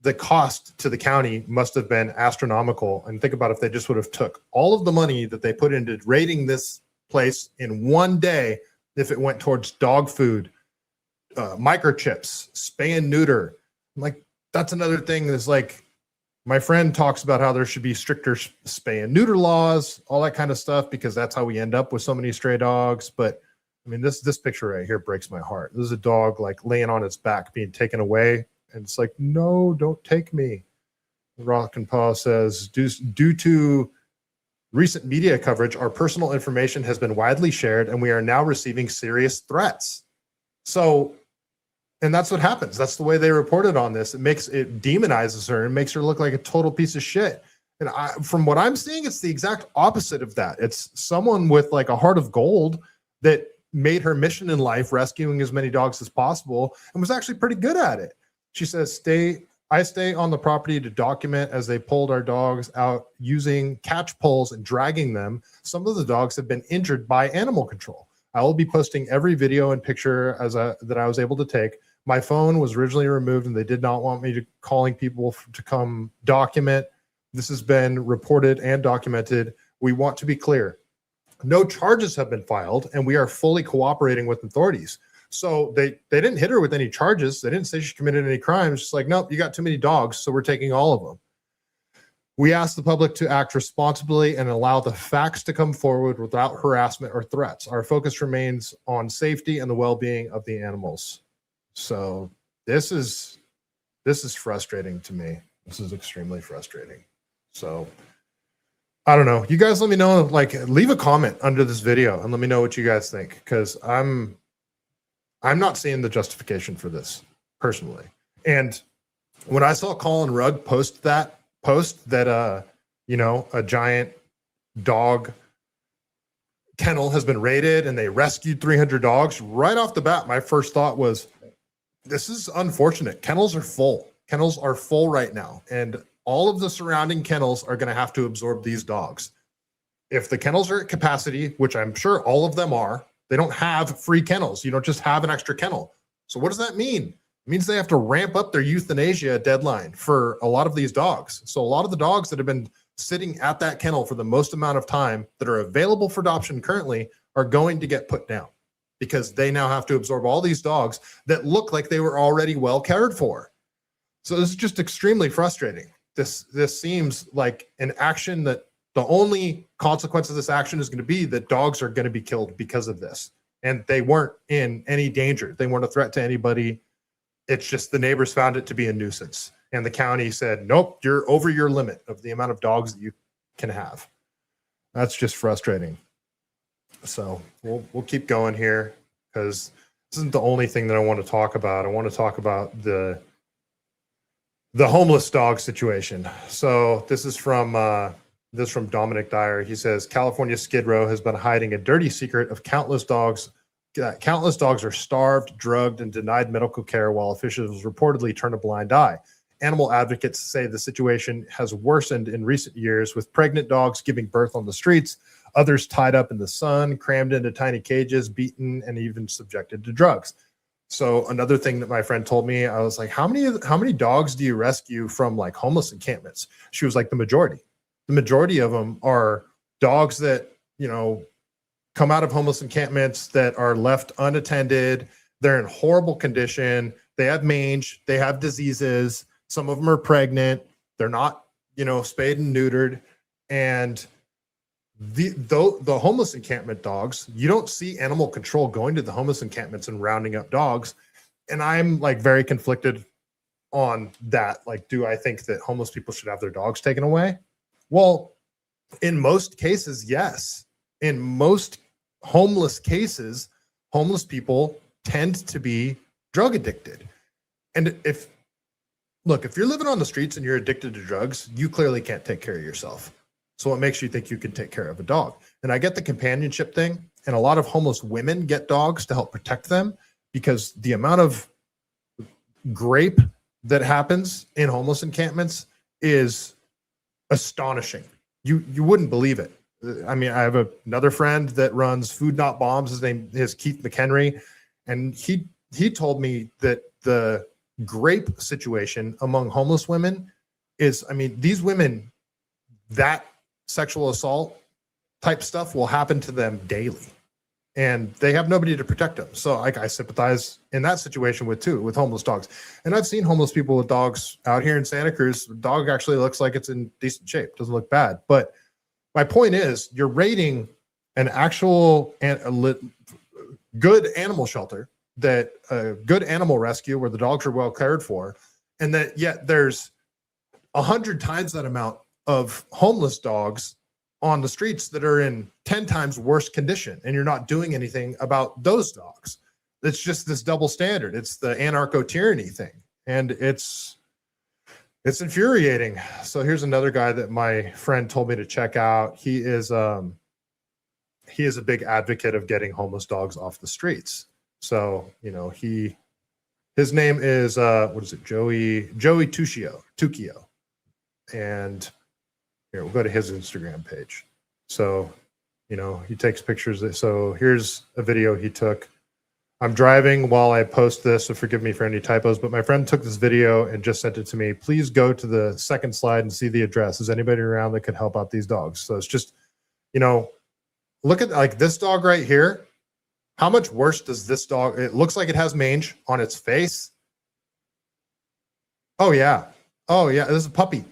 Speaker 5: the cost to the county must have been astronomical. And think about if they just would have took all of the money that they put into raiding this place in one day, if it went towards dog food, microchips, spay and neuter. Like, that's another thing that's like, my friend talks about how there should be stricter spay and neuter laws, all that kind of stuff, because that's how we end up with so many stray dogs. But I mean, this picture right here breaks my heart. This is a dog like laying on its back, being taken away. And it's like, no, don't take me. Rock and Paw says, due to recent media coverage, our personal information has been widely shared and we are now receiving serious threats. So, and that's what happens. That's the way they reported on this. It demonizes her and makes her look like a total piece of shit. And from what I'm seeing, it's the exact opposite of that. It's someone with like a heart of gold that made her mission in life rescuing as many dogs as possible and was actually pretty good at it. She says, I stay on the property to document as they pulled our dogs out using catch poles and dragging them. Some of the dogs have been injured by animal control. I will be posting every video and picture that I was able to take. My phone was originally removed and they did not want me calling people to come document. This has been reported and documented. We want to be clear. No charges have been filed and we are fully cooperating with authorities. So they didn't hit her with any charges. They didn't say she committed any crimes. Just like, nope, you got too many dogs, so we're taking all of them. We ask the public to act responsibly and allow the facts to come forward without harassment or threats. Our focus remains on safety and the well-being of the animals. So this is frustrating to me. This is extremely frustrating. So I don't know. You guys let me know, like, leave a comment under this video and let me know what you guys think, because I'm not seeing the justification for this personally. And when I saw Colin Rugg post that a giant dog kennel has been raided and they rescued 300 dogs, right off the bat, my first thought was, this is unfortunate. Kennels are full. Kennels are full right now. And all of the surrounding kennels are going to have to absorb these dogs. If the kennels are at capacity, which I'm sure all of them are, they don't have free kennels. You don't just have an extra kennel. So what does that mean? It means they have to ramp up their euthanasia deadline for a lot of these dogs. So a lot of the dogs that have been sitting at that kennel for the most amount of time that are available for adoption currently are going to get put down, because they now have to absorb all these dogs that look like they were already well cared for. So this is just extremely frustrating. This seems like an action that the only consequence of this action is going to be that dogs are going to be killed because of this. And they weren't in any danger. They weren't a threat to anybody. It's just the neighbors found it to be a nuisance. And the county said, nope, you're over your limit of the amount of dogs that you can have. That's just frustrating. So we'll keep going here, because this isn't the only thing that I want to talk about. I want to talk about the homeless dog situation. So this is from Dominic Dyer. He says, California Skid Row has been hiding a dirty secret of countless dogs. Countless dogs are starved, drugged, and denied medical care while officials reportedly turn a blind eye. animal advocates say the situation has worsened in recent years, with pregnant dogs giving birth on the streets, others tied up in the sun, crammed into tiny cages, beaten, and even subjected to drugs. So another thing that my friend told me, I was like, how many dogs do you rescue from like homeless encampments? She was like, the majority. The majority of them are dogs that, you know, come out of homeless encampments that are left unattended. They're in horrible condition. They have mange. They have diseases. Some of them are pregnant. They're not, you know, spayed and neutered. And the homeless encampment dogs, you don't see animal control going to the homeless encampments and rounding up dogs. And I'm like very conflicted on that. Like, do I think that homeless people should have their dogs taken away? Well, in most cases, yes. In most homeless cases, homeless people tend to be drug addicted. And if you're living on the streets and you're addicted to drugs, you clearly can't take care of yourself. So what makes you think you can take care of a dog? And I get the companionship thing, and a lot of homeless women get dogs to help protect them, because the amount of grape that happens in homeless encampments is astonishing. You wouldn't believe it. I mean, I have another friend that runs Food Not Bombs. His name is Keith McHenry, and he told me that the grape situation among homeless women is, I mean, these women, that sexual assault type stuff will happen to them daily, and they have nobody to protect them. So I sympathize in that situation with homeless dogs. And I've seen homeless people with dogs out here in Santa Cruz. The dog actually looks like it's in decent shape. Doesn't look bad. But my point is, you're raiding an actual good animal shelter, that good animal rescue where the dogs are well cared for, and that yet there's 100 times that amount of homeless dogs on the streets that are in 10 times worse condition, and you're not doing anything about those dogs. It's just this double standard. It's the anarcho-tyranny thing, and it's infuriating. So here's another guy that my friend told me to check out. He is a big advocate of getting homeless dogs off the streets. So, you know, his name is Joey Tukio. And here, we'll go to his Instagram page. So, you know, he takes pictures. So here's a video he took. I'm driving while I post this, so forgive me for any typos, but my friend took this video and just sent it to me. Please go to the second slide and see the address. Is anybody around that could help out these dogs? So it's just, you know, look at like this dog right here. How much worse does this dog? It looks like it has mange on its face. Oh yeah. This is a puppy.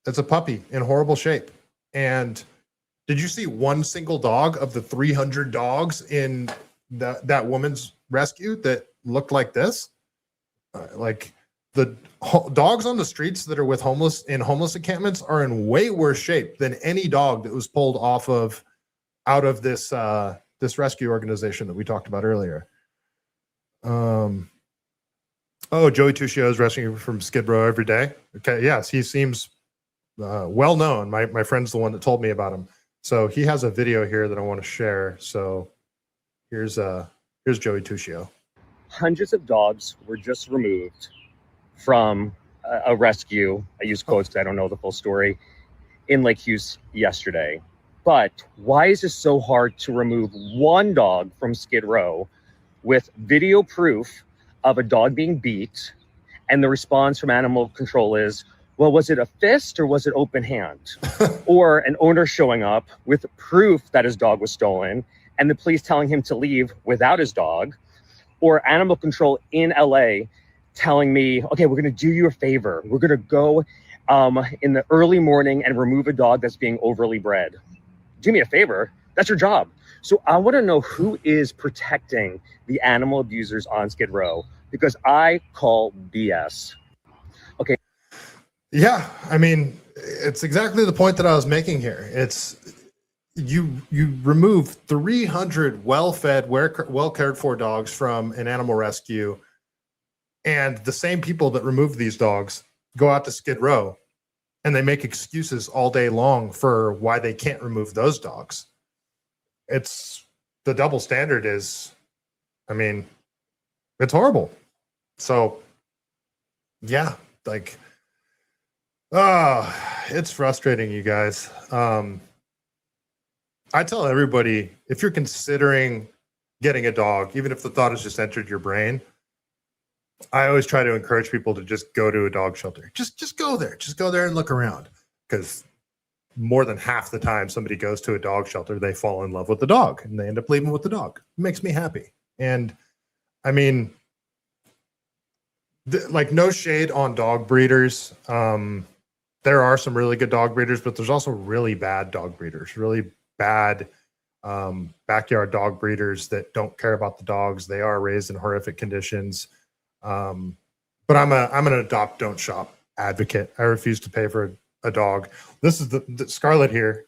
Speaker 5: It's a puppy in horrible shape. And did you see one single dog of the 300 dogs in that woman's rescue that looked like this? Like the dogs on the streets that are with homeless encampments are in way worse shape than any dog that was pulled out of this this rescue organization that we talked about earlier. Joey Tuccio is rescuing from Skid Row every day. Okay, yes, he seems well known. My friend's the one that told me about him. So he has a video here that I want to share. So here's Joey Tuccio.
Speaker 14: Hundreds of dogs were just removed from a rescue. I use quotes because I don't know the full story, in Lake Hughes yesterday. But why is it so hard to remove one dog from Skid Row with video proof of a dog being beat? And the response from animal control is, well, was it a fist or was it open hand? Or an owner showing up with proof that his dog was stolen and the police telling him to leave without his dog? Or animal control in LA telling me, okay, we're going to do you a favor. We're going to go in the early morning and remove a dog that's being overly bred. Do me a favor. That's your job. So I want to know who is protecting the animal abusers on Skid Row, because I call BS. Okay.
Speaker 5: Yeah, I mean, it's exactly the point that I was making here. It's you remove 300 well-fed, well cared for dogs from an animal rescue, and the same people that remove these dogs go out to Skid Row and they make excuses all day long for why they can't remove those dogs. It's the double standard is, I mean, it's horrible. So yeah, like It's frustrating, you guys. I tell everybody, if you're considering getting a dog, even if the thought has just entered your brain, I always try to encourage people to just go to a dog shelter. Just go there. Just go there and look around. Because more than half the time somebody goes to a dog shelter, they fall in love with the dog and they end up leaving with the dog. It makes me happy. And I mean, like, no shade on dog breeders. There are some really good dog breeders, but there's also really bad dog breeders, really bad backyard dog breeders that don't care about the dogs. They are raised in horrific conditions. But I'm an adopt, don't shop advocate. I refuse to pay for a dog. This is the Scarlet here.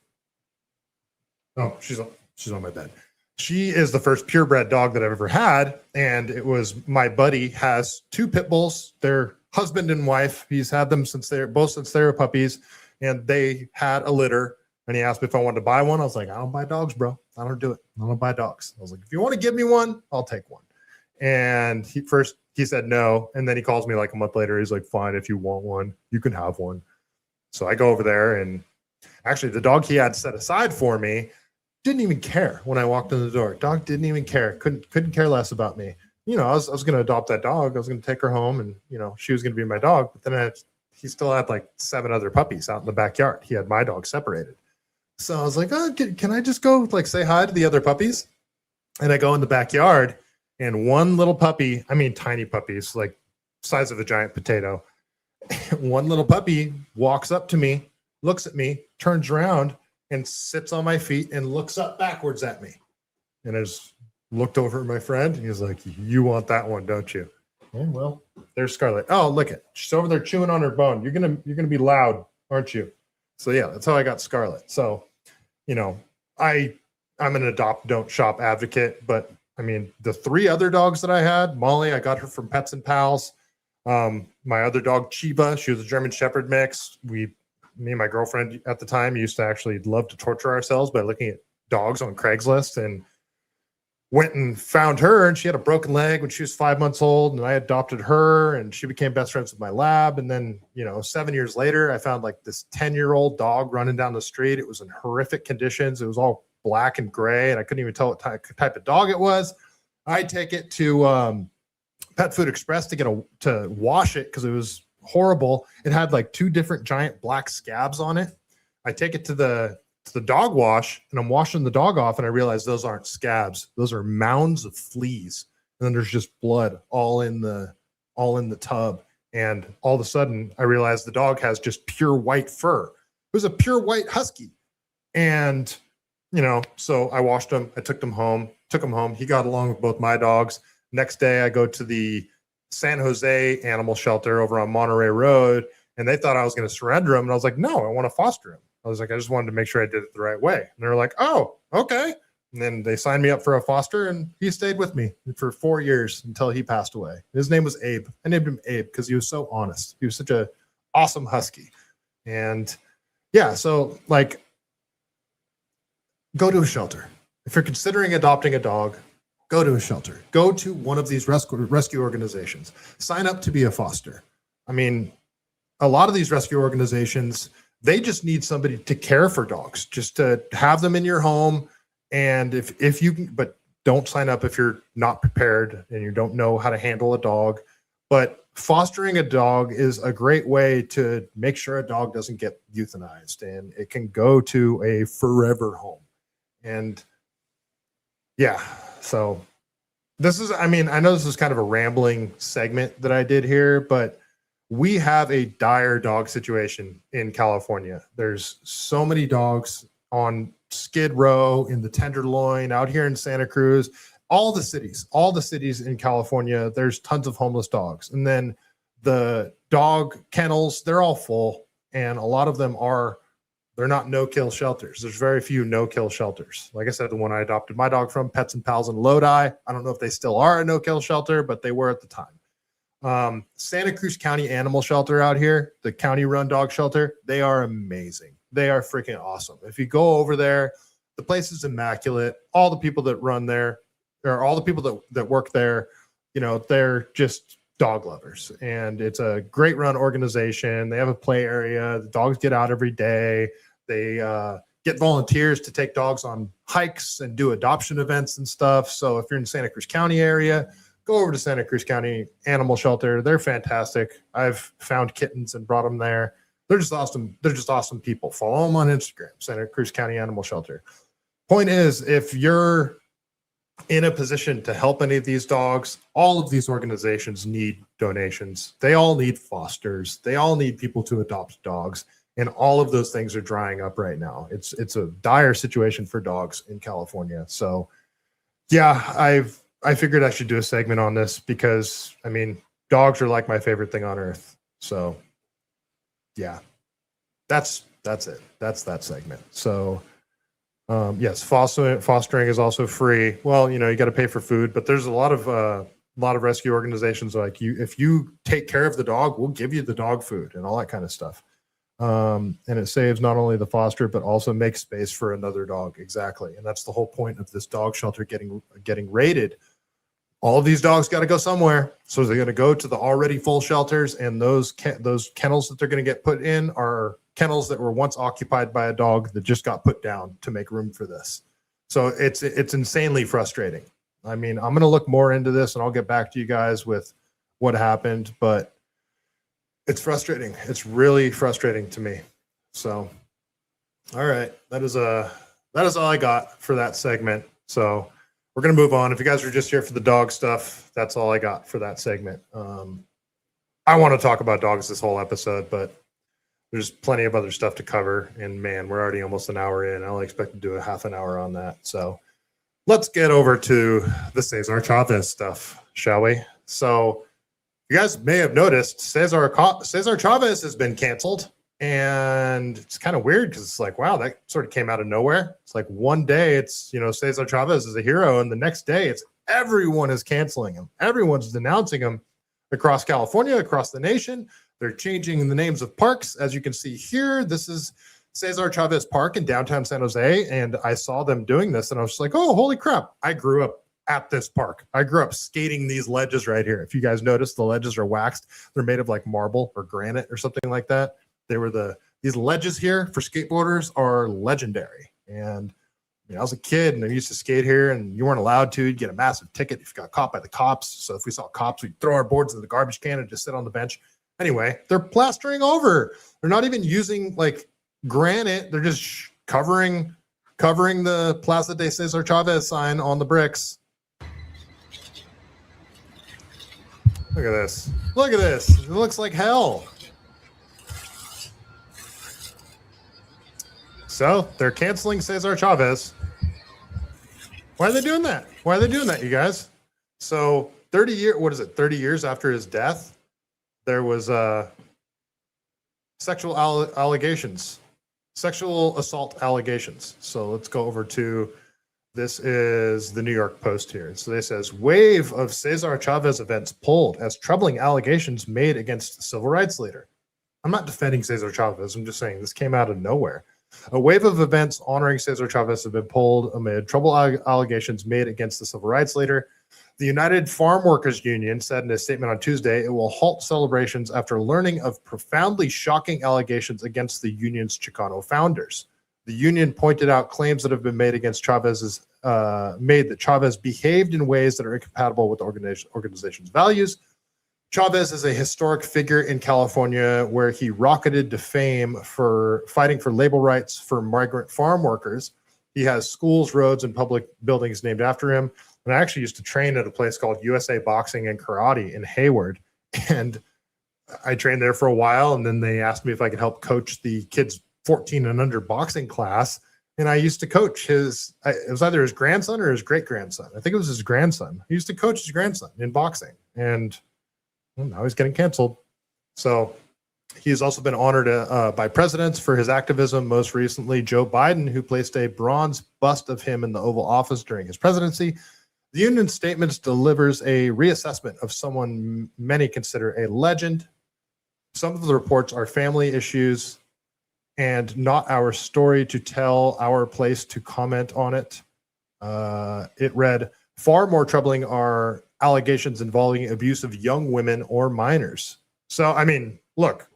Speaker 5: Oh, she's on my bed. She is the first purebred dog that I've ever had, and it was my buddy has 2 pit bulls. They're husband and wife. He's had them since they were puppies, and they had a litter. And he asked me if I wanted to buy one. I was like, I don't buy dogs, bro. I don't do it. I don't buy dogs. I was like, if you want to give me one, I'll take one. And he said no, and then he calls me like a month later. He's like, fine, if you want one, you can have one. So I go over there, and actually the dog he had set aside for me didn't even care when I walked in the door. Dog didn't even care. Couldn't care less about me. You know, I was going to adopt that dog. I was going to take her home, and, you know, she was going to be my dog. But then he still had like 7 other puppies out in the backyard. He had my dog separated. So I was like, oh, can I just go like say hi to the other puppies? And I go in the backyard, and one little puppy, I mean, tiny puppies, like size of a giant potato. One little puppy walks up to me, looks at me, turns around, and sits on my feet and looks up backwards at me. And I just looked over at my friend, and he was like, you want that one, don't you? Yeah, well, there's Scarlet. Oh, look it. She's over there chewing on her bone. You're gonna be loud, aren't you? So yeah, that's how I got Scarlet. So, you know, I'm an adopt, don't shop advocate, but I mean, the 3 other dogs that I had, Molly, I got her from Pets and Pals. My other dog, Chiba, she was a German Shepherd mix. Me and my girlfriend at the time used to actually love to torture ourselves by looking at dogs on Craigslist, and went and found her, and she had a broken leg when she was 5 months old, and I adopted her, and she became best friends with my lab. And then, you know, 7 years later, I found like this 10-year-old dog running down the street. It was in horrific conditions. It was all black and gray, and I couldn't even tell what type of dog it was. I take it to Pet Food Express to wash it because it was horrible. It had like 2 different giant black scabs on it. I take it to the dog wash, and I'm washing the dog off, and I realize those aren't scabs. Those are mounds of fleas. And then there's just blood all in the tub. And all of a sudden I realized the dog has just pure white fur. It was a pure white husky. And, you know, so I washed him. I took him home. He got along with both my dogs. Next day I go to the San Jose animal shelter over on Monterey Road, and they thought I was going to surrender him. And I was like, no, I want to foster him. I was like, I just wanted to make sure I did it the right way. And they were like, oh, okay. And then they signed me up for a foster, and he stayed with me for 4 years until he passed away. His name was Abe. I named him Abe because he was so honest. He was such a awesome husky. And yeah, so like, go to a shelter. If you're considering adopting a dog, go to a shelter. Go to one of these rescue organizations. Sign up to be a foster. I mean, a lot of these rescue organizations, they just need somebody to care for dogs, just to have them in your home. And if you can, but don't sign up if you're not prepared and you don't know how to handle a dog. But fostering a dog is a great way to make sure a dog doesn't get euthanized, and it can go to a forever home. And yeah, so this is, I mean, I know this is kind of a rambling segment that I did here, but we have a dire dog situation in California. There's so many dogs on Skid Row, in the Tenderloin, out here in Santa Cruz, all the cities in California, there's tons of homeless dogs. And then the dog kennels, they're all full. And a lot of them they're not no-kill shelters. There's very few no-kill shelters. Like I said, the one I adopted my dog from, Pets and Pals in Lodi, I don't know if they still are a no-kill shelter, but they were at the time. Santa Cruz County Animal Shelter out here, the county-run dog shelter, they are amazing. They are freaking awesome. If you go over there, the place is immaculate. All the people that run there, or all the people that work there, you know, they're just dog lovers, and it's a great run organization. They have a play area. The dogs get out every day. They get volunteers to take dogs on hikes and do adoption events and stuff. So if you're in Santa Cruz County area, go over to Santa Cruz County Animal Shelter. They're fantastic. I've found kittens and brought them there. They're just awesome. They're just awesome people. Follow them on Instagram, Santa Cruz County Animal Shelter. Point is, if you're in a position to help any of these dogs, all of these organizations need donations. They all need fosters. They all need people to adopt dogs. And all of those things are drying up right now. It's a dire situation for dogs in California. So yeah, I figured I should do a segment on this because, I mean, dogs are like my favorite thing on earth. So yeah, that's it. That's that segment. So yes, fostering is also free. Well, you got to pay for food, but there's a lot of rescue organizations like if you take care of the dog, we'll give you the dog food and all that kind of stuff. And it saves not only the foster, but also makes space for another dog. Exactly. And that's the whole point of this dog shelter getting raided. All of these dogs got to go somewhere. So they're going to go to the already full shelters, and those kennels that they're going to get put in are kennels that were once occupied by a dog that just got put down to make room for this. So it's insanely frustrating. I mean, I'm going to look more into this and I'll get back to you guys with what happened, but it's frustrating. It's really frustrating to me. So, all right, that is all I got for that segment. So we're going to move on. If you guys are just here for the dog stuff, that's all I got for that segment. I want to talk about dogs this whole episode, but there's plenty of other stuff to cover. And man, we're already almost an hour in. I only expect to do a half an hour on that. So let's get over to the Cesar Chavez stuff, shall we? So you guys may have noticed Cesar Chavez has been canceled. And it's kind of weird because it's like, wow, that sort of came out of nowhere. It's like one day it's, Cesar Chavez is a hero. And the next day it's everyone is canceling him. Everyone's denouncing him across California, across the nation. They're changing the names of parks. As you can see here, this is Cesar Chavez Park in downtown San Jose. And I saw them doing this and I was just like, oh, holy crap. I grew up at this park. I grew up skating these ledges right here. If you guys notice, the ledges are waxed. They're made of like marble or granite or something like that. They were these ledges here for skateboarders are legendary. And I was a kid and I used to skate here and you weren't allowed to. You'd get a massive ticket if you got caught by the cops. So if we saw cops, we'd throw our boards in the garbage can and just sit on the bench. Anyway, they're plastering over. They're not even using like granite. They're just covering the Plaza de Cesar Chavez sign on the bricks. Look at this. Look at this. It looks like hell. So they're canceling Cesar Chavez. Why are they doing that? Why are they doing that, you guys? So 30 years after his death, there was sexual assault allegations. So let's go over to, this is the New York Post here. So this says, wave of Cesar Chavez events pulled as troubling allegations made against the civil rights leader. I'm not defending Cesar Chavez. I'm just saying this came out of nowhere. A wave of events honoring Cesar Chavez have been pulled amid trouble allegations made against the civil rights leader. The United Farm Workers Union said in a statement on Tuesday it will halt celebrations after learning of profoundly shocking allegations against the union's Chicano founders. The union pointed out claims that have been made against Chavez that Chavez behaved in ways that are incompatible with the organization's values. Chavez is a historic figure in California where he rocketed to fame for fighting for labor rights for migrant farm workers. He has schools, roads, and public buildings named after him. And I actually used to train at a place called USA Boxing and Karate in Hayward. And I trained there for a while. And then they asked me if I could help coach the kids 14 and under boxing class. And I used to coach it was either his grandson or his great-grandson. I think it was his grandson. He used to coach his grandson in boxing. And now he's getting canceled. So he's also been honored by presidents for his activism. Most recently, Joe Biden, who placed a bronze bust of him in the Oval Office during his presidency. The union statements delivers a reassessment of someone many consider a legend. Some of the reports are family issues and not our story to tell, our place to comment on it. It read, far more troubling are allegations involving abuse of young women or minors. So, I mean, look,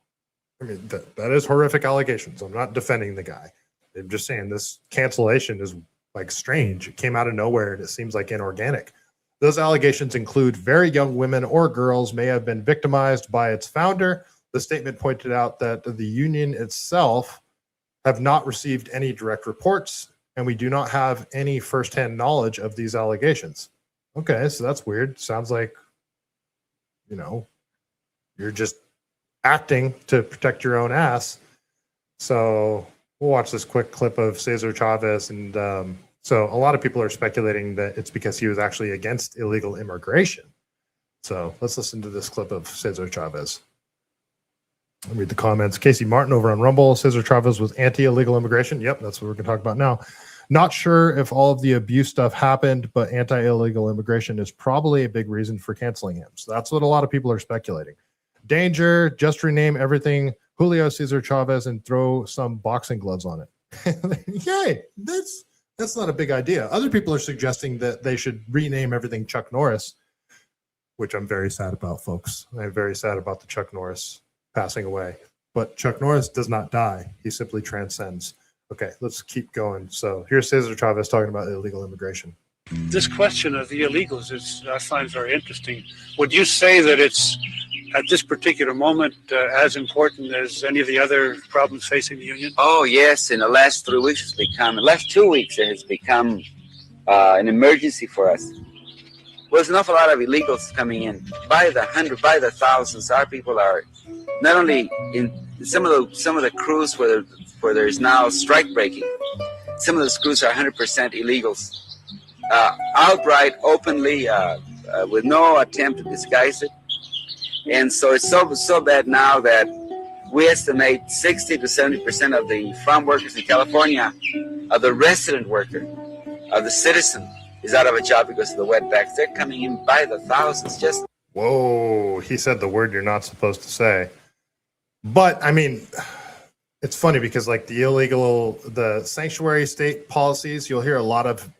Speaker 5: that is horrific allegations. I'm not defending the guy. I'm just saying this cancellation is like strange. It came out of nowhere and it seems like inorganic. Those allegations include very young women or girls may have been victimized by its founder. The statement pointed out that the union itself have not received any direct reports, and we do not have any firsthand knowledge of these allegations. Okay, so that's weird. Sounds like, you're just acting to protect your own ass. So we'll watch this quick clip of Cesar Chavez. And so a lot of people are speculating that it's because he was actually against illegal immigration. So let's listen to this clip of Cesar Chavez. I'll read the comments. Casey Martin over on Rumble. Cesar Chavez was anti-illegal immigration. Yep, that's what we're going to talk about now. Not sure if all of the abuse stuff happened, but anti-illegal immigration is probably a big reason for canceling him. So that's what a lot of people are speculating. Danger, just rename everything Julio Cesar Chavez and throw some boxing gloves on it. Yay, that's not a big idea. Other people are suggesting that they should rename everything Chuck Norris, which I'm very sad about, folks. I'm very sad about the Chuck Norris passing away. But Chuck Norris does not die. He simply transcends. Okay, let's keep going. So here's Cesar Chavez talking about illegal immigration.
Speaker 15: This question of the illegals I find very interesting. Would you say that it's, at this particular moment, as important as any of the other problems facing the union?
Speaker 16: Oh, yes. In the last 3 weeks, it has become an emergency for us. Well, there's an awful lot of illegals coming in by the hundred, by the thousands. Our people are not only in some of the crews where there's now strike breaking. Some of those crews are 100% illegals, outright, openly, with no attempt to disguise it. And so it's so bad now that we estimate 60 to 70% of the farm workers in California, of the resident worker, of the citizen, is out of a job because of the wetbacks. They're coming in by the thousands. Just
Speaker 5: whoa, he said the word you're not supposed to say. But I mean, it's funny because like the sanctuary state policies, you'll hear a lot of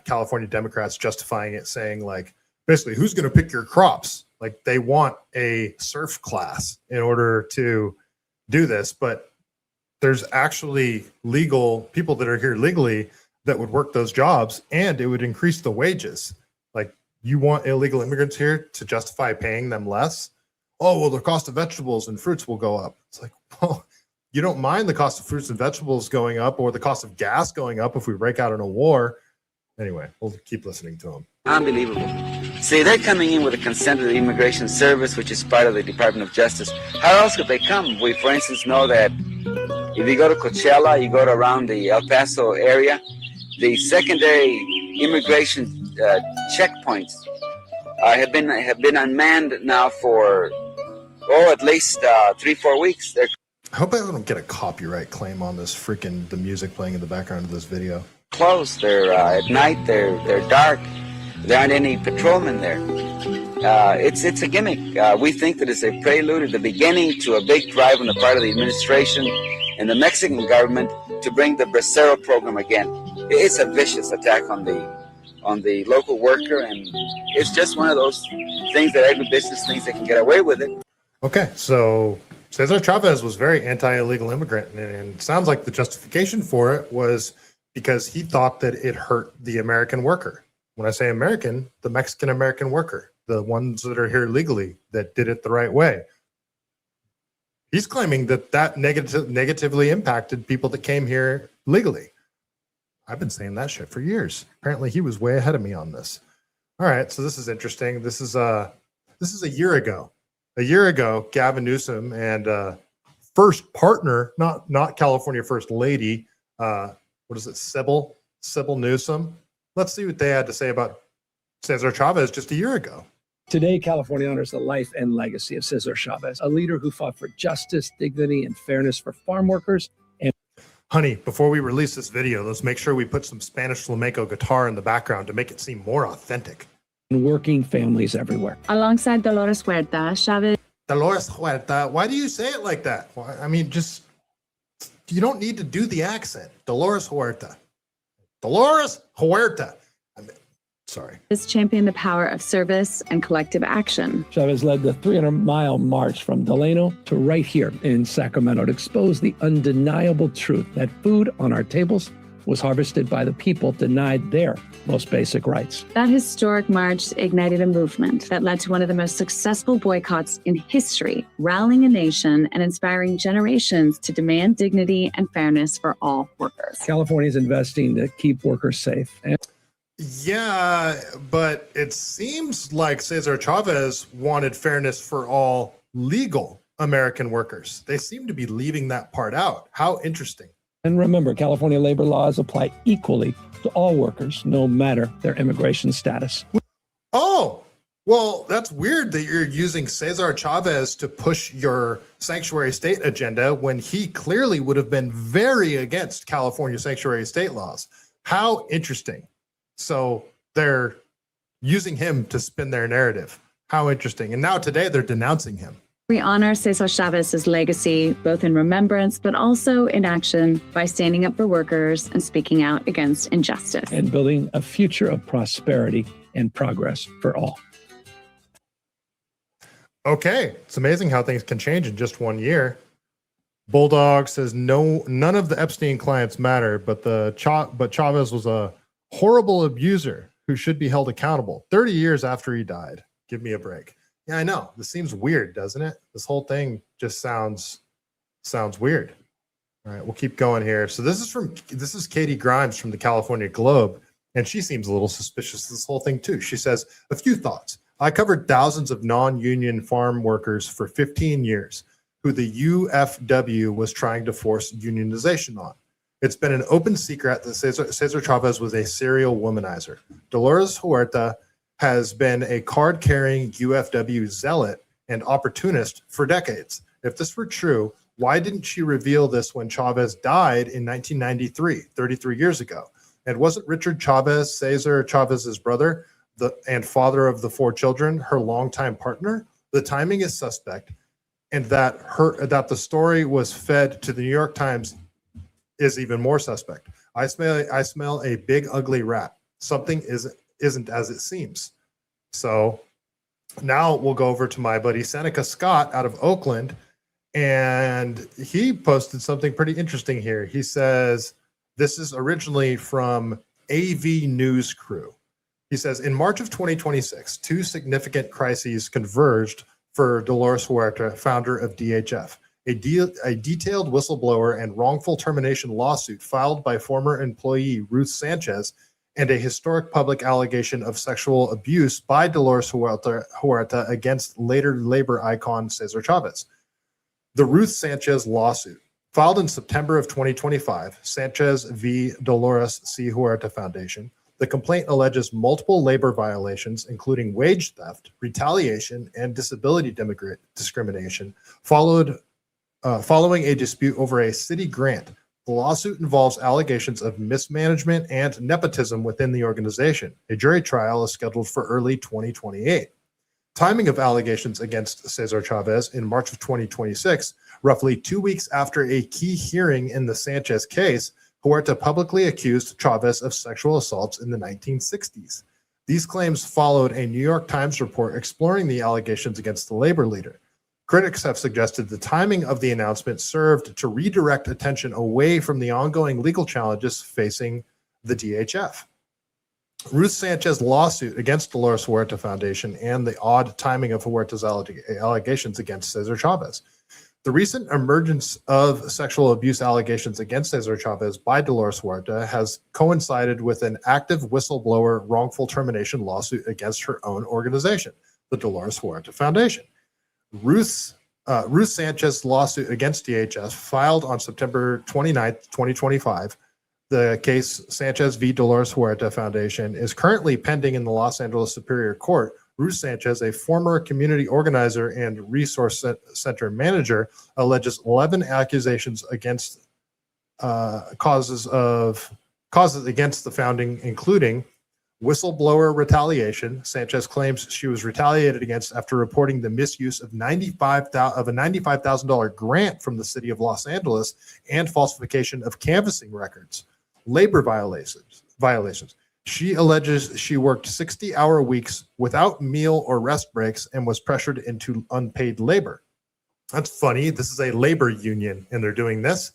Speaker 5: California Democrats justifying it, saying like, basically, who's going to pick your crops? Like they want a serf class in order to do this, but there's actually legal people that are here legally that would work those jobs, and it would increase the wages. Like you want illegal immigrants here to justify paying them less? Oh, well, the cost of vegetables and fruits will go up. It's like, well, you don't mind the cost of fruits and vegetables going up or the cost of gas going up if we break out in a war. Anyway, we'll keep listening to them.
Speaker 16: unbelievable. See, they're coming in with the consent of the Immigration Service, which is part of the Department of Justice. How else could they come? We, for instance, know that if you go to Coachella, you go to around the El Paso area, the secondary immigration checkpoints have been unmanned now for at least 3-4 weeks.
Speaker 5: I hope I don't get a copyright claim on this the music playing in the background of this video.
Speaker 16: Closed. They're at night. They're dark. There aren't any patrolmen there. It's a gimmick. We think that it's a prelude at the beginning to a big drive on the part of the administration and the Mexican government to bring the Bracero program again. It's a vicious attack on the local worker, and it's just one of those things that agribusiness thinks they can get away with it.
Speaker 5: Okay, so Cesar Chavez was very anti-illegal immigrant, and it sounds like the justification for it was because he thought that it hurt the American worker. When I say American, the Mexican-American worker, the ones that are here legally that did it the right way. He's claiming that negatively impacted people that came here legally. I've been saying that shit for years. Apparently he was way ahead of me on this. All right, so this is interesting. This is a year ago. A year ago, Gavin Newsom and first partner, not California First Lady, what is it, Sybil Newsom? Let's see what they had to say about Cesar Chavez just a year ago.
Speaker 17: Today, California honors the life and legacy of Cesar Chavez, a leader who fought for justice, dignity, and fairness for farm workers.
Speaker 5: Honey, before we release this video, let's make sure we put some Spanish flamenco guitar in the background to make it seem more authentic.
Speaker 17: And working families everywhere.
Speaker 18: Alongside Dolores Huerta, Chavez.
Speaker 5: Dolores Huerta, why do you say it like that? I mean, you don't need to do the accent. Dolores Huerta. Dolores Huerta. I mean, Sorry.
Speaker 18: championed the power of service and collective action.
Speaker 17: Chavez led the 300-mile march from Delano to right here in Sacramento to expose the undeniable truth that food on our tables was harvested by the people denied their most basic rights.
Speaker 18: That historic march ignited a movement that led to one of the most successful boycotts in history, rallying a nation and inspiring generations to demand dignity and fairness for all workers.
Speaker 17: California is investing to keep workers safe.
Speaker 5: Yeah, but it seems like Cesar Chavez wanted fairness for all legal American workers. They seem to be leaving that part out. How interesting.
Speaker 17: And remember, California labor laws apply equally to all workers, no matter their immigration status.
Speaker 5: Oh, well, that's weird that you're using Cesar Chavez to push your sanctuary state agenda when he clearly would have been very against California sanctuary state laws. How interesting. So they're using him to spin their narrative. How interesting. And now today they're denouncing him.
Speaker 18: We honor Cesar Chavez's legacy, both in remembrance, but also in action by standing up for workers and speaking out against injustice.
Speaker 17: And building a future of prosperity and progress for all.
Speaker 5: Okay, it's amazing how things can change in just 1 year. Bulldog says none of the Epstein clients matter, but Chavez was a horrible abuser who should be held accountable 30 years after he died. Give me a break. Yeah, I know. This seems weird, doesn't it? This whole thing just sounds weird. All right, we'll keep going here. So this is Katie Grimes from the California Globe, and she seems a little suspicious of this whole thing too. She says, a few thoughts. I covered thousands of non-union farm workers for 15 years who the UFW was trying to force unionization on. It's been an open secret that Cesar Chavez was a serial womanizer. Dolores Huerta has been a card-carrying UFW zealot and opportunist for decades. If this were true, why didn't she reveal this when Chavez died in 1993, 33 years ago? And wasn't Richard Chavez, Cesar Chavez's brother, and father of the 4 children, her longtime partner? The timing is suspect, and that the story was fed to the New York Times is even more suspect. I smell a big ugly rat. Something isn't as it seems. So now we'll go over to my buddy Seneca Scott out of Oakland, and he posted something pretty interesting here. He says, this is originally from AV News Crew. He says, in March of 2026, 2 significant crises converged for Dolores Huerta, founder of DHF. A detailed whistleblower and wrongful termination lawsuit filed by former employee Ruth Sanchez, and a historic public allegation of sexual abuse by Dolores Huerta against later labor icon Cesar Chavez. The Ruth Sanchez lawsuit, filed in September of 2025, Sanchez v. Dolores C. Huerta Foundation. The complaint alleges multiple labor violations, including wage theft, retaliation, and disability discrimination, following a dispute over a city grant. The lawsuit involves allegations of mismanagement and nepotism within the organization. A jury trial is scheduled for early 2028. Timing of allegations against Cesar Chavez in March of 2026, roughly 2 weeks after a key hearing in the Sanchez case, Huerta publicly accused Chavez of sexual assaults in the 1960s. These claims followed a New York Times report exploring the allegations against the labor leader. Critics have suggested the timing of the announcement served to redirect attention away from the ongoing legal challenges facing the DHF. Ruth Sanchez's lawsuit against Dolores Huerta Foundation and the odd timing of Huerta's allegations against Cesar Chavez. The recent emergence of sexual abuse allegations against Cesar Chavez by Dolores Huerta has coincided with an active whistleblower wrongful termination lawsuit against her own organization, the Dolores Huerta Foundation. Ruth Sanchez's lawsuit against DHS, filed on September 29, 2025, the case Sanchez v. Dolores Huerta Foundation, is currently pending in the Los Angeles Superior Court. Ruth Sanchez, a former community organizer and resource center manager, alleges 11 accusations against causes against the founding, including whistleblower retaliation. Sanchez claims she was retaliated against after reporting the misuse of a $95,000 grant from the city of Los Angeles and falsification of canvassing records. Labor violations. She alleges she worked 60-hour weeks without meal or rest breaks and was pressured into unpaid labor. That's funny. This is a labor union, and they're doing this.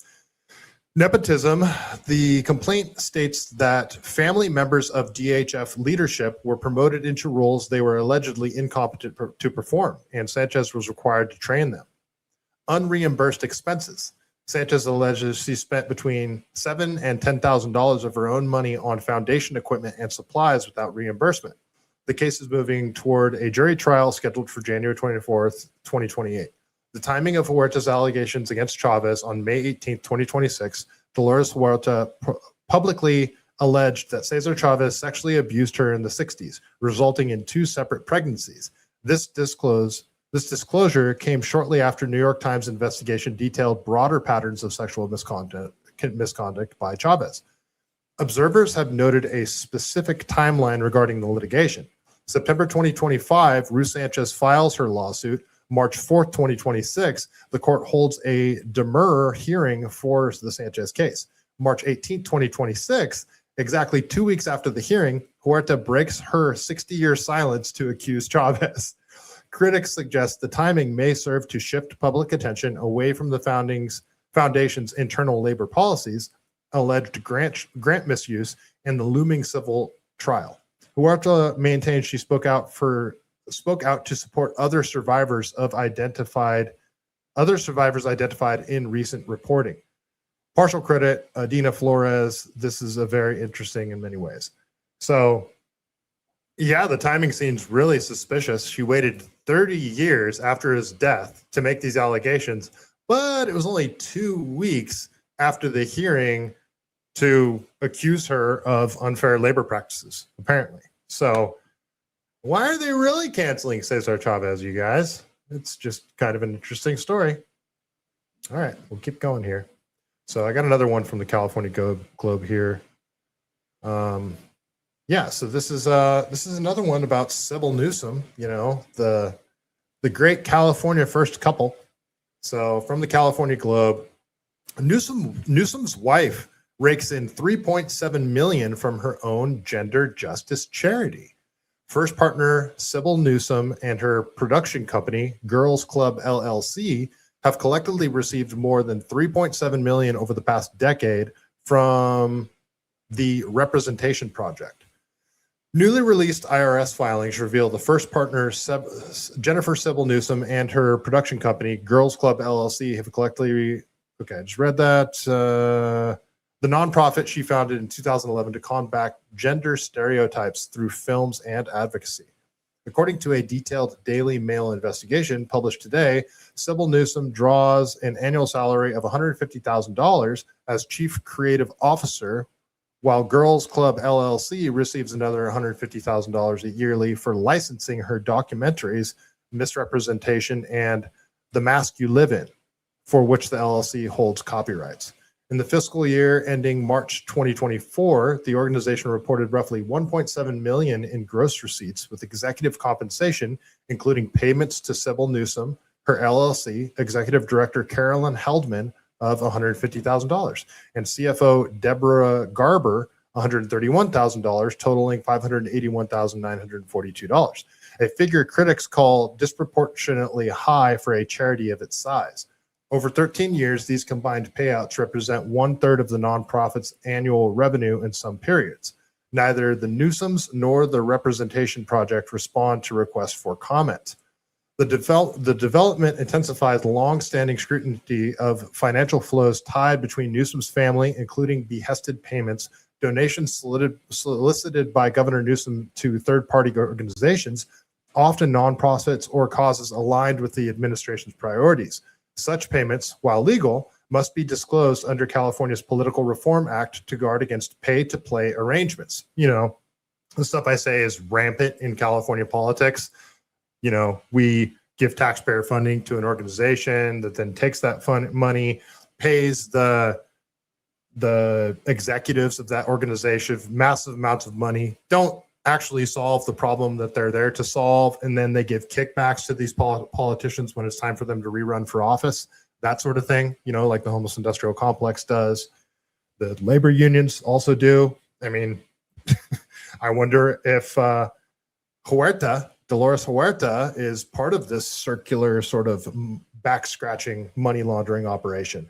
Speaker 5: Nepotism. The complaint states that family members of DHF leadership were promoted into roles they were allegedly incompetent to perform, and Sanchez was required to train them. Unreimbursed expenses. Sanchez alleges she spent between $7,000 and $10,000 of her own money on foundation equipment and supplies without reimbursement. The case is moving toward a jury trial scheduled for January 24th, 2028. The timing of Huerta's allegations against Chavez on May 18th, 2026, Dolores Huerta publicly alleged that Cesar Chavez sexually abused her in the 60s, resulting in 2 separate pregnancies. This disclosure came shortly after New York Times investigation detailed broader patterns of sexual misconduct by Chavez. Observers have noted a specific timeline regarding the litigation. September 2025, Ruth Sanchez files her lawsuit. March 4th, 2026, the court holds a demurrer hearing for the Sanchez case. March 18th, 2026, exactly 2 weeks after the hearing, Huerta breaks her 60-year silence to accuse Chavez. Critics suggest the timing may serve to shift public attention away from the foundation's internal labor policies, alleged grant misuse, and the looming civil trial. Huerta maintains she spoke out to support other survivors identified in recent reporting. Partial credit, Adina Flores. This is a very interesting in many ways. So, yeah, the timing seems really suspicious. She waited 30 years after his death to make these allegations, but it was only 2 weeks after the hearing to accuse her of unfair labor practices, apparently. So, why are they really canceling Cesar Chavez, you guys? It's just kind of an interesting story. All right, we'll keep going here. So I got another one from the California Globe here. Yeah, so this is another one about Sybil Newsom, the great California first couple. So from the California Globe, Newsom's wife rakes in $3.7 million from her own gender justice charity. First partner Sybil Newsom and her production company, Girls Club LLC, have collectively received more than $3.7 million over the past decade from the Representation Project. Newly released IRS filings reveal the first partner, Jennifer Sybil Newsom, and her production company, Girls Club LLC, have collectively, I just read that, the nonprofit she founded in 2011 to combat gender stereotypes through films and advocacy. According to a detailed Daily Mail investigation published today, Sybil Newsom draws an annual salary of $150,000 as chief creative officer, while Girls Club LLC receives another $150,000 yearly for licensing her documentaries, Misrepresentation and The Mask You Live In, for which the LLC holds copyrights. In the fiscal year ending March 2024, the organization reported roughly $1.7 million in gross receipts, with executive compensation, including payments to Sybil Newsom, her LLC, executive director Carolyn Heldman of $150,000, and CFO Deborah Garber $131,000, totaling $581,942. A figure critics call disproportionately high for a charity of its size. Over 13 years, these combined payouts represent 1/3 of the nonprofit's annual revenue in some periods. Neither the Newsoms nor the Representation Project respond to requests for comment. The development intensifies long-standing scrutiny of financial flows tied between Newsom's family, including behested payments, donations solicited by Governor Newsom to third-party organizations, often nonprofits or causes aligned with the administration's priorities. Such payments, while legal, must be disclosed under California's Political Reform Act to guard against pay-to-play arrangements. The stuff I say is rampant in California politics. We give taxpayer funding to an organization that then takes that money, pays the executives of that organization massive amounts of money, don't actually solve the problem that they're there to solve, and then they give kickbacks to these politicians when it's time for them to rerun for office, that sort of thing, like the homeless industrial complex does. The labor unions also do. I mean, I wonder if Dolores Huerta, is part of this circular sort of back-scratching money laundering operation.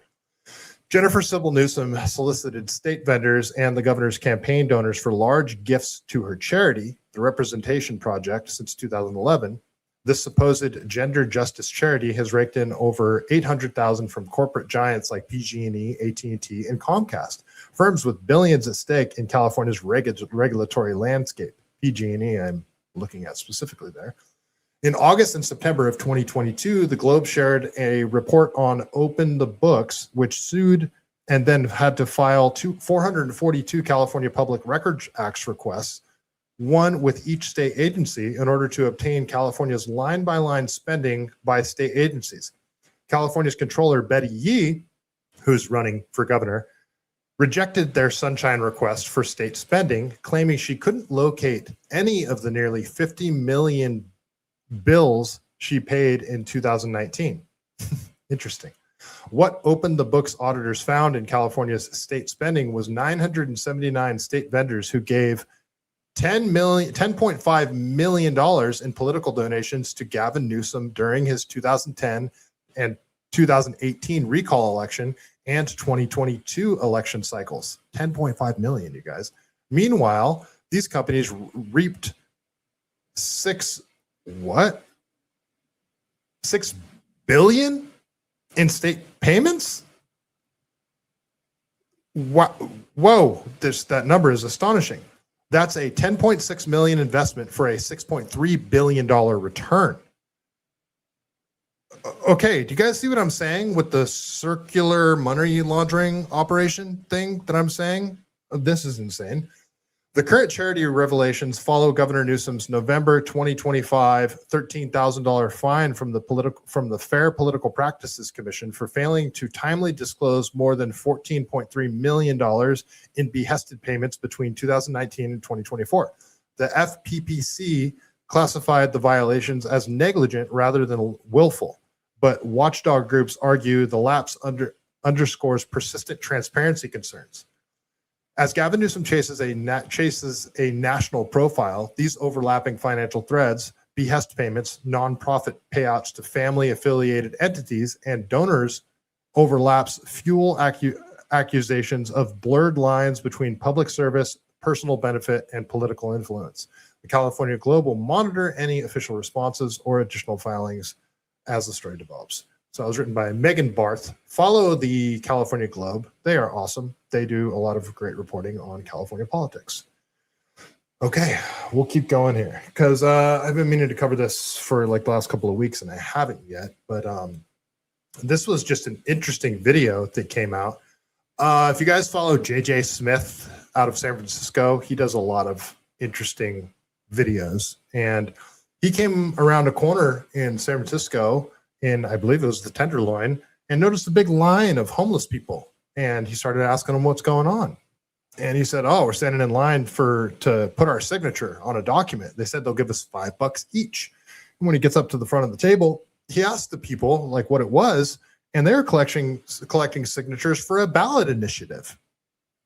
Speaker 5: Jennifer Sybil Newsom solicited state vendors and the governor's campaign donors for large gifts to her charity, the Representation Project, since 2011. This supposed gender justice charity has raked in over $800,000 from corporate giants like PG&E, AT&T, and Comcast, firms with billions at stake in California's regulatory landscape. PG&E, I'm looking at specifically there. In August and September of 2022, the Globe shared a report on Open the Books, which sued and then had to file 442 California Public Records Act requests, one with each state agency, in order to obtain California's line-by-line spending by state agencies. California's controller, Betty Yee, who's running for governor, rejected their sunshine request for state spending, claiming she couldn't locate any of the nearly 50 million bills she paid in 2019. Interesting. What Open the Books auditors found in California's state spending was 979 state vendors who gave $10.5 million in political donations to Gavin Newsom during his 2010 and 2018 recall election and 2022 election cycles. 10.5 million, you guys. Meanwhile, these companies reaped $6 billion in state payments? Whoa, that number is astonishing. That's a $10.6 million investment for a $6.3 billion return. Okay, do you guys see what I'm saying with the circular money laundering operation thing that I'm saying? This is insane. The current charity revelations follow Governor Newsom's November 2025 $13,000 fine from the Fair Political Practices Commission for failing to timely disclose more than $14.3 million in behested payments between 2019 and 2024. The FPPC classified the violations as negligent rather than willful, but watchdog groups argue the lapse underscores persistent transparency concerns. As Gavin Newsom chases a national profile, these overlapping financial threads, behest payments, nonprofit payouts to family-affiliated entities, and donors overlaps fuel accusations of blurred lines between public service, personal benefit, and political influence. The California Globe will monitor any official responses or additional filings as the story develops. So it was written by Megan Barth. Follow the California Globe. They are awesome. They do a lot of great reporting on California politics. Okay, we'll keep going here because I've been meaning to cover this for like the last couple of weeks and I haven't yet. But this was just an interesting video that came out. If you guys follow JJ Smith out of San Francisco, he does a lot of interesting videos. And he came around a corner in San Francisco in, I believe it was the Tenderloin, and noticed a big line of homeless people. And he started asking them what's going on. And he said, oh, we're standing in line to put our signature on a document. They said they'll give us $5 each. And when he gets up to the front of the table, he asked the people like what it was, and they were collecting signatures for a ballot initiative.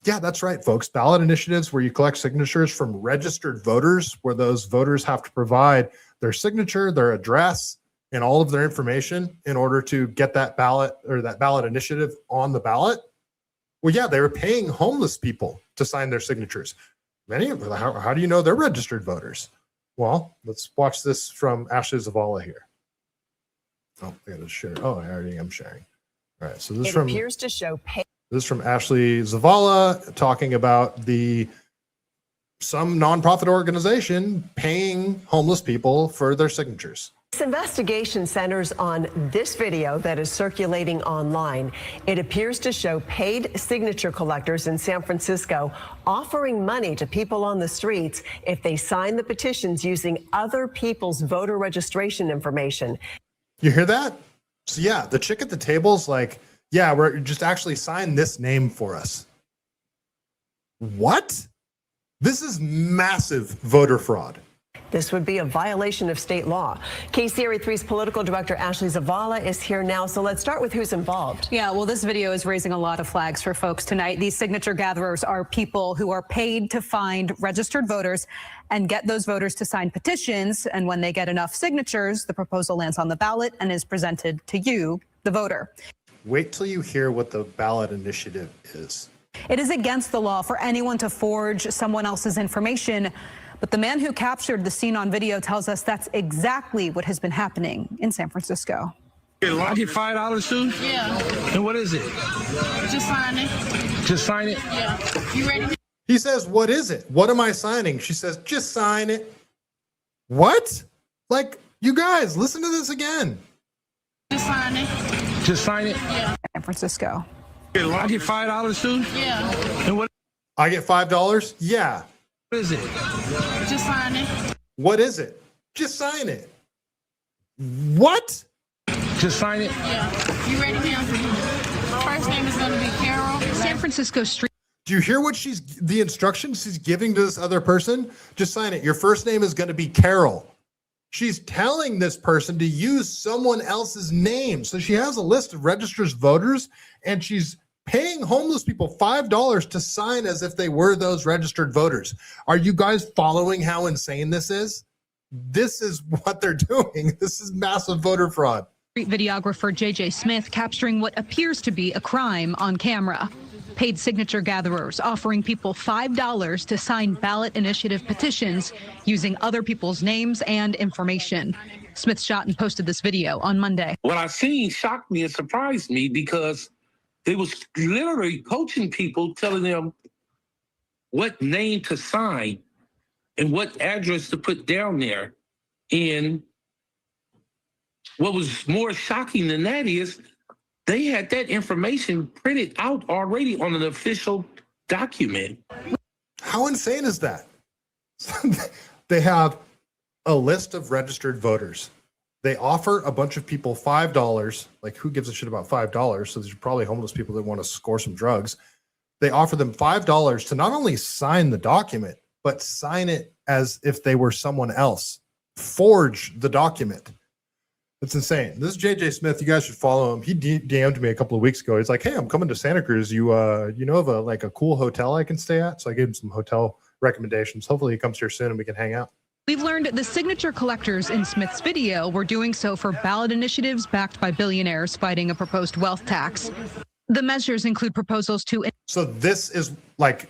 Speaker 5: Yeah, that's right, folks. Ballot initiatives where you collect signatures from registered voters, where those voters have to provide their signature, their address, and all of their information in order to get that ballot or that ballot initiative on the ballot. Well, yeah, they were paying homeless people to sign their signatures. Many of them, how do you know they're registered voters? Well, let's watch this from Ashley Zavala here. Oh, I gotta share. Oh, I already am sharing. All right, so this appears to show pay. This is from Ashley Zavala talking about some nonprofit organization paying homeless people for their signatures.
Speaker 19: This investigation centers on this video that is circulating online. It appears to show paid signature collectors in San Francisco offering money to people on the streets if they sign the petitions using other people's voter registration information.
Speaker 5: You hear that? So yeah, the chick at the table's like, yeah, we're just actually sign this name for us. What? This is massive voter fraud.
Speaker 19: This would be a violation of state law. KCRA3's political director Ashley Zavala is here now. So let's start with who's involved.
Speaker 20: Yeah, well, this video is raising a lot of flags for folks tonight. These signature gatherers are people who are paid to find registered voters and get those voters to sign petitions. And when they get enough signatures, the proposal lands on the ballot and is presented to you, the voter.
Speaker 5: Wait till you hear what the ballot initiative is.
Speaker 20: It is against the law for anyone to forge someone else's information. But the man who captured the scene on video tells us that's exactly what has been happening in San Francisco.
Speaker 21: I get $5 too?
Speaker 22: Yeah.
Speaker 21: And what is it?
Speaker 22: Just sign it.
Speaker 21: Just sign it?
Speaker 22: Yeah. You ready?
Speaker 5: He says, what is it? What am I signing? She says, just sign it. What? Like, you guys, listen to this again.
Speaker 22: Just sign it.
Speaker 21: Just sign it?
Speaker 22: Yeah.
Speaker 20: San Francisco.
Speaker 21: I get $5 too?
Speaker 22: Yeah.
Speaker 21: And what?
Speaker 5: I get $5? Yeah.
Speaker 21: What is it?
Speaker 22: Just sign it.
Speaker 5: What is it? Just sign it. What?
Speaker 21: Just sign it?
Speaker 22: Yeah. You ready now? First name is going to be Carol.
Speaker 20: San Francisco Street.
Speaker 5: Do you hear what the instructions she's giving to this other person? Just sign it. Your first name is going to be Carol. She's telling this person to use someone else's name. So she has a list of registered voters, and she's paying homeless people $5 to sign as if they were those registered voters. Are you guys following how insane this is? This is what they're doing. This is massive voter fraud.
Speaker 20: Videographer JJ Smith capturing what appears to be a crime on camera. Paid signature gatherers offering people $5 to sign ballot initiative petitions using other people's names and information. Smith shot and posted this video on Monday.
Speaker 21: What I seen shocked me and surprised me because they was literally coaching people, telling them what name to sign and what address to put down there. And what was more shocking than that is they had that information printed out already on an official document.
Speaker 5: How insane is that? They have a list of registered voters. They offer a bunch of people $5. Like, who gives a shit about $5? So there's probably homeless people that want to score some drugs. They offer them $5 to not only sign the document, but sign it as if they were someone else. Forge the document. It's insane. This is JJ Smith. You guys should follow him. He DM'd me a couple of weeks ago. He's like, "Hey, I'm coming to Santa Cruz. You know of a cool hotel I can stay at?" So I gave him some hotel recommendations. Hopefully he comes here soon and we can hang out.
Speaker 20: We've learned the signature collectors in Smith's video were doing so for ballot initiatives backed by billionaires fighting a proposed wealth tax. The measures include proposals to...
Speaker 5: So this is what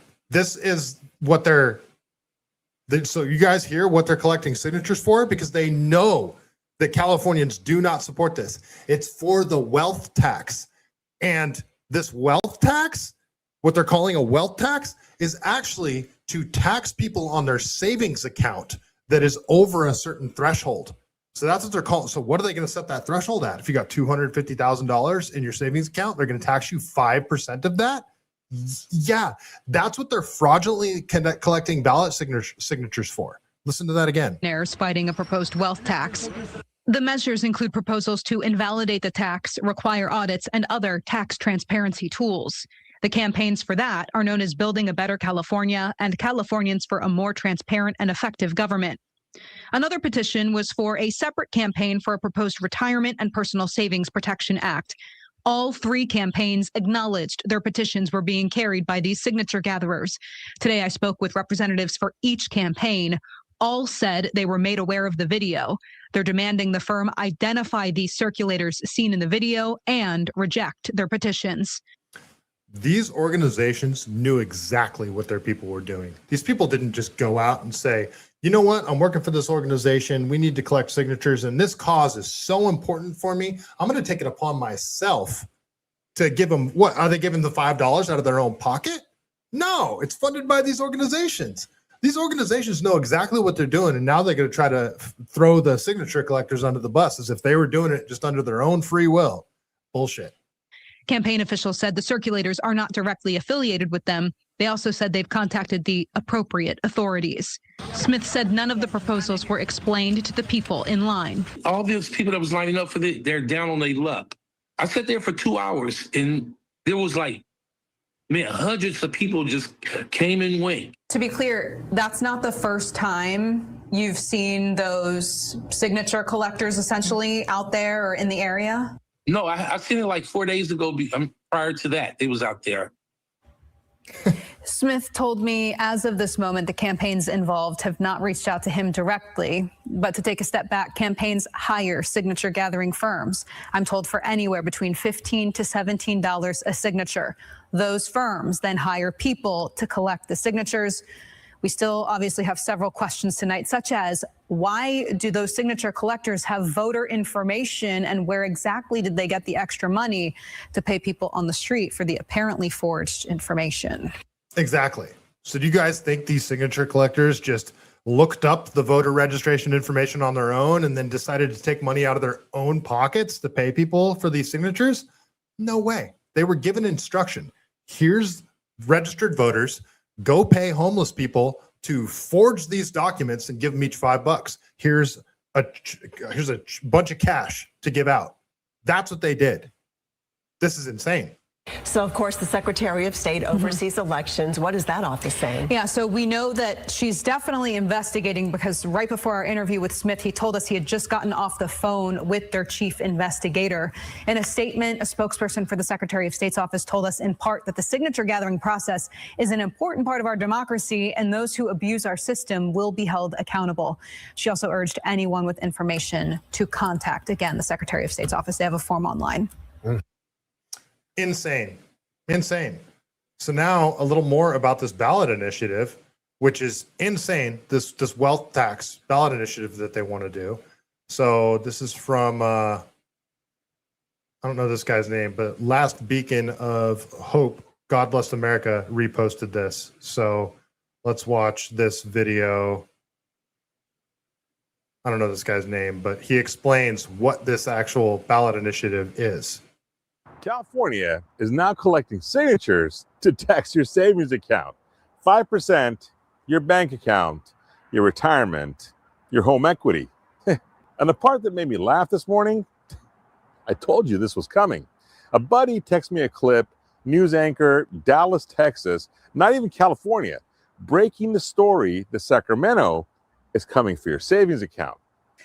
Speaker 5: so you guys hear what they're collecting signatures for? Because they know that Californians do not support this. It's for the wealth tax. And this wealth tax, what they're calling a wealth tax, is actually to tax people on their savings account that is over a certain threshold. So that's what they're calling. So what are they going to set that threshold at? If you got $250,000 in your savings account, they're going to tax you 5% of that? Yeah, that's what they're fraudulently collecting ballot signatures for. Listen to that again.
Speaker 20: Fighting a proposed wealth tax. The measures include proposals to invalidate the tax, require audits, and other tax transparency tools. The campaigns for that are known as Building a Better California and Californians for a More Transparent and Effective Government. Another petition was for a separate campaign for a proposed Retirement and Personal Savings Protection Act. All three campaigns acknowledged their petitions were being carried by these signature gatherers. Today, I spoke with representatives for each campaign. All said they were made aware of the video. They're demanding the firm identify these circulators seen in the video and reject their petitions.
Speaker 5: These organizations knew exactly what their people were doing. These people didn't just go out and say, you know what, I'm working for this organization. We need to collect signatures, and this cause is so important for me. I'm going to take it upon myself to give them, what, are they giving the $5 out of their own pocket? No, it's funded by these organizations. These organizations know exactly what they're doing, and now they're going to try to throw the signature collectors under the bus as if they were doing it just under their own free will. Bullshit.
Speaker 20: Campaign officials said the circulators are not directly affiliated with them. They also said they've contacted the appropriate authorities. Smith said none of the proposals were explained to the people in line.
Speaker 21: All those people that was lining up for it, they're down on their luck. I sat there for 2 hours, and there was hundreds of people just came and went.
Speaker 20: To be clear, that's not the first time you've seen those signature collectors essentially out there or in the area?
Speaker 21: No, I seen it like 4 days ago. Prior to that, they was out there.
Speaker 20: Smith told me as of this moment, the campaigns involved have not reached out to him directly. But to take a step back, campaigns hire signature gathering firms. I'm told for anywhere between $15 to $17 a signature. Those firms then hire people to collect the signatures. We still obviously have several questions tonight, such as why do those signature collectors have voter information, and where exactly did they get the extra money to pay people on the street for the apparently forged information?
Speaker 5: Exactly. So do you guys think these signature collectors just looked up the voter registration information on their own and then decided to take money out of their own pockets to pay people for these signatures? No way. They were given instruction. Here's registered voters. Go pay homeless people to forge these documents and give them each $5. Here's a bunch of cash to give out. That's what they did. This is insane.
Speaker 19: So, of course, the Secretary of State oversees elections. What is that office saying?
Speaker 20: Yeah, so we know that she's definitely investigating, because right before our interview with Smith, he told us he had just gotten off the phone with their chief investigator. In a statement, a spokesperson for the Secretary of State's office told us in part that the signature gathering process is an important part of our democracy, and those who abuse our system will be held accountable. She also urged anyone with information to contact, again, the Secretary of State's office. They have a form online.
Speaker 5: Insane. So now a little more about this ballot initiative, which is insane. This wealth tax ballot initiative that they want to do. So this is from, I don't know this guy's name, but Last Beacon of Hope, God Bless America, reposted this. So let's watch this video. I don't know this guy's name, but he explains what this actual ballot initiative is.
Speaker 3: California is now collecting signatures to tax your savings account. 5%, your bank account, your retirement, your home equity. And the part that made me laugh this morning, I told you this was coming. A buddy texted me a clip, news anchor, Dallas, Texas, not even California, breaking the story that Sacramento is coming for your savings account.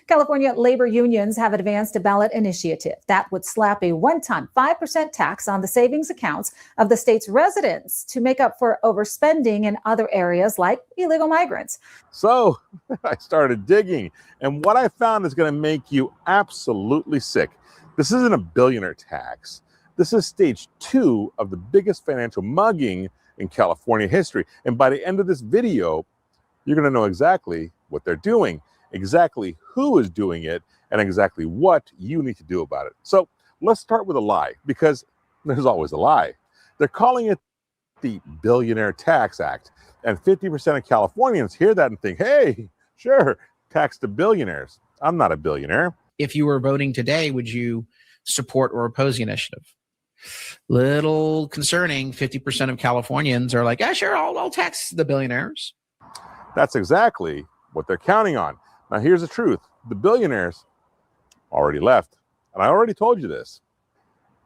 Speaker 4: California labor unions have advanced a ballot initiative that would slap a one-time 5% tax on the savings accounts of the state's residents to make up for overspending in other areas like illegal migrants.
Speaker 3: So I started digging, and what I found is going to make you absolutely sick. This isn't a billionaire tax. This is stage 2 of the biggest financial mugging in California history. And by the end of this video, you're going to know exactly what they're doing, exactly who is doing it, and exactly what you need to do about it. So let's start with a lie, because there's always a lie. They're calling it the Billionaire Tax Act, and 50% of Californians hear that and think, hey, sure, tax the billionaires. I'm not a billionaire.
Speaker 23: If you were voting today, would you support or oppose the initiative? Little concerning. 50% of Californians are like, yeah, sure, I'll tax the billionaires.
Speaker 3: That's exactly what they're counting on. Now, here's the truth. The billionaires already left. And I already told you this.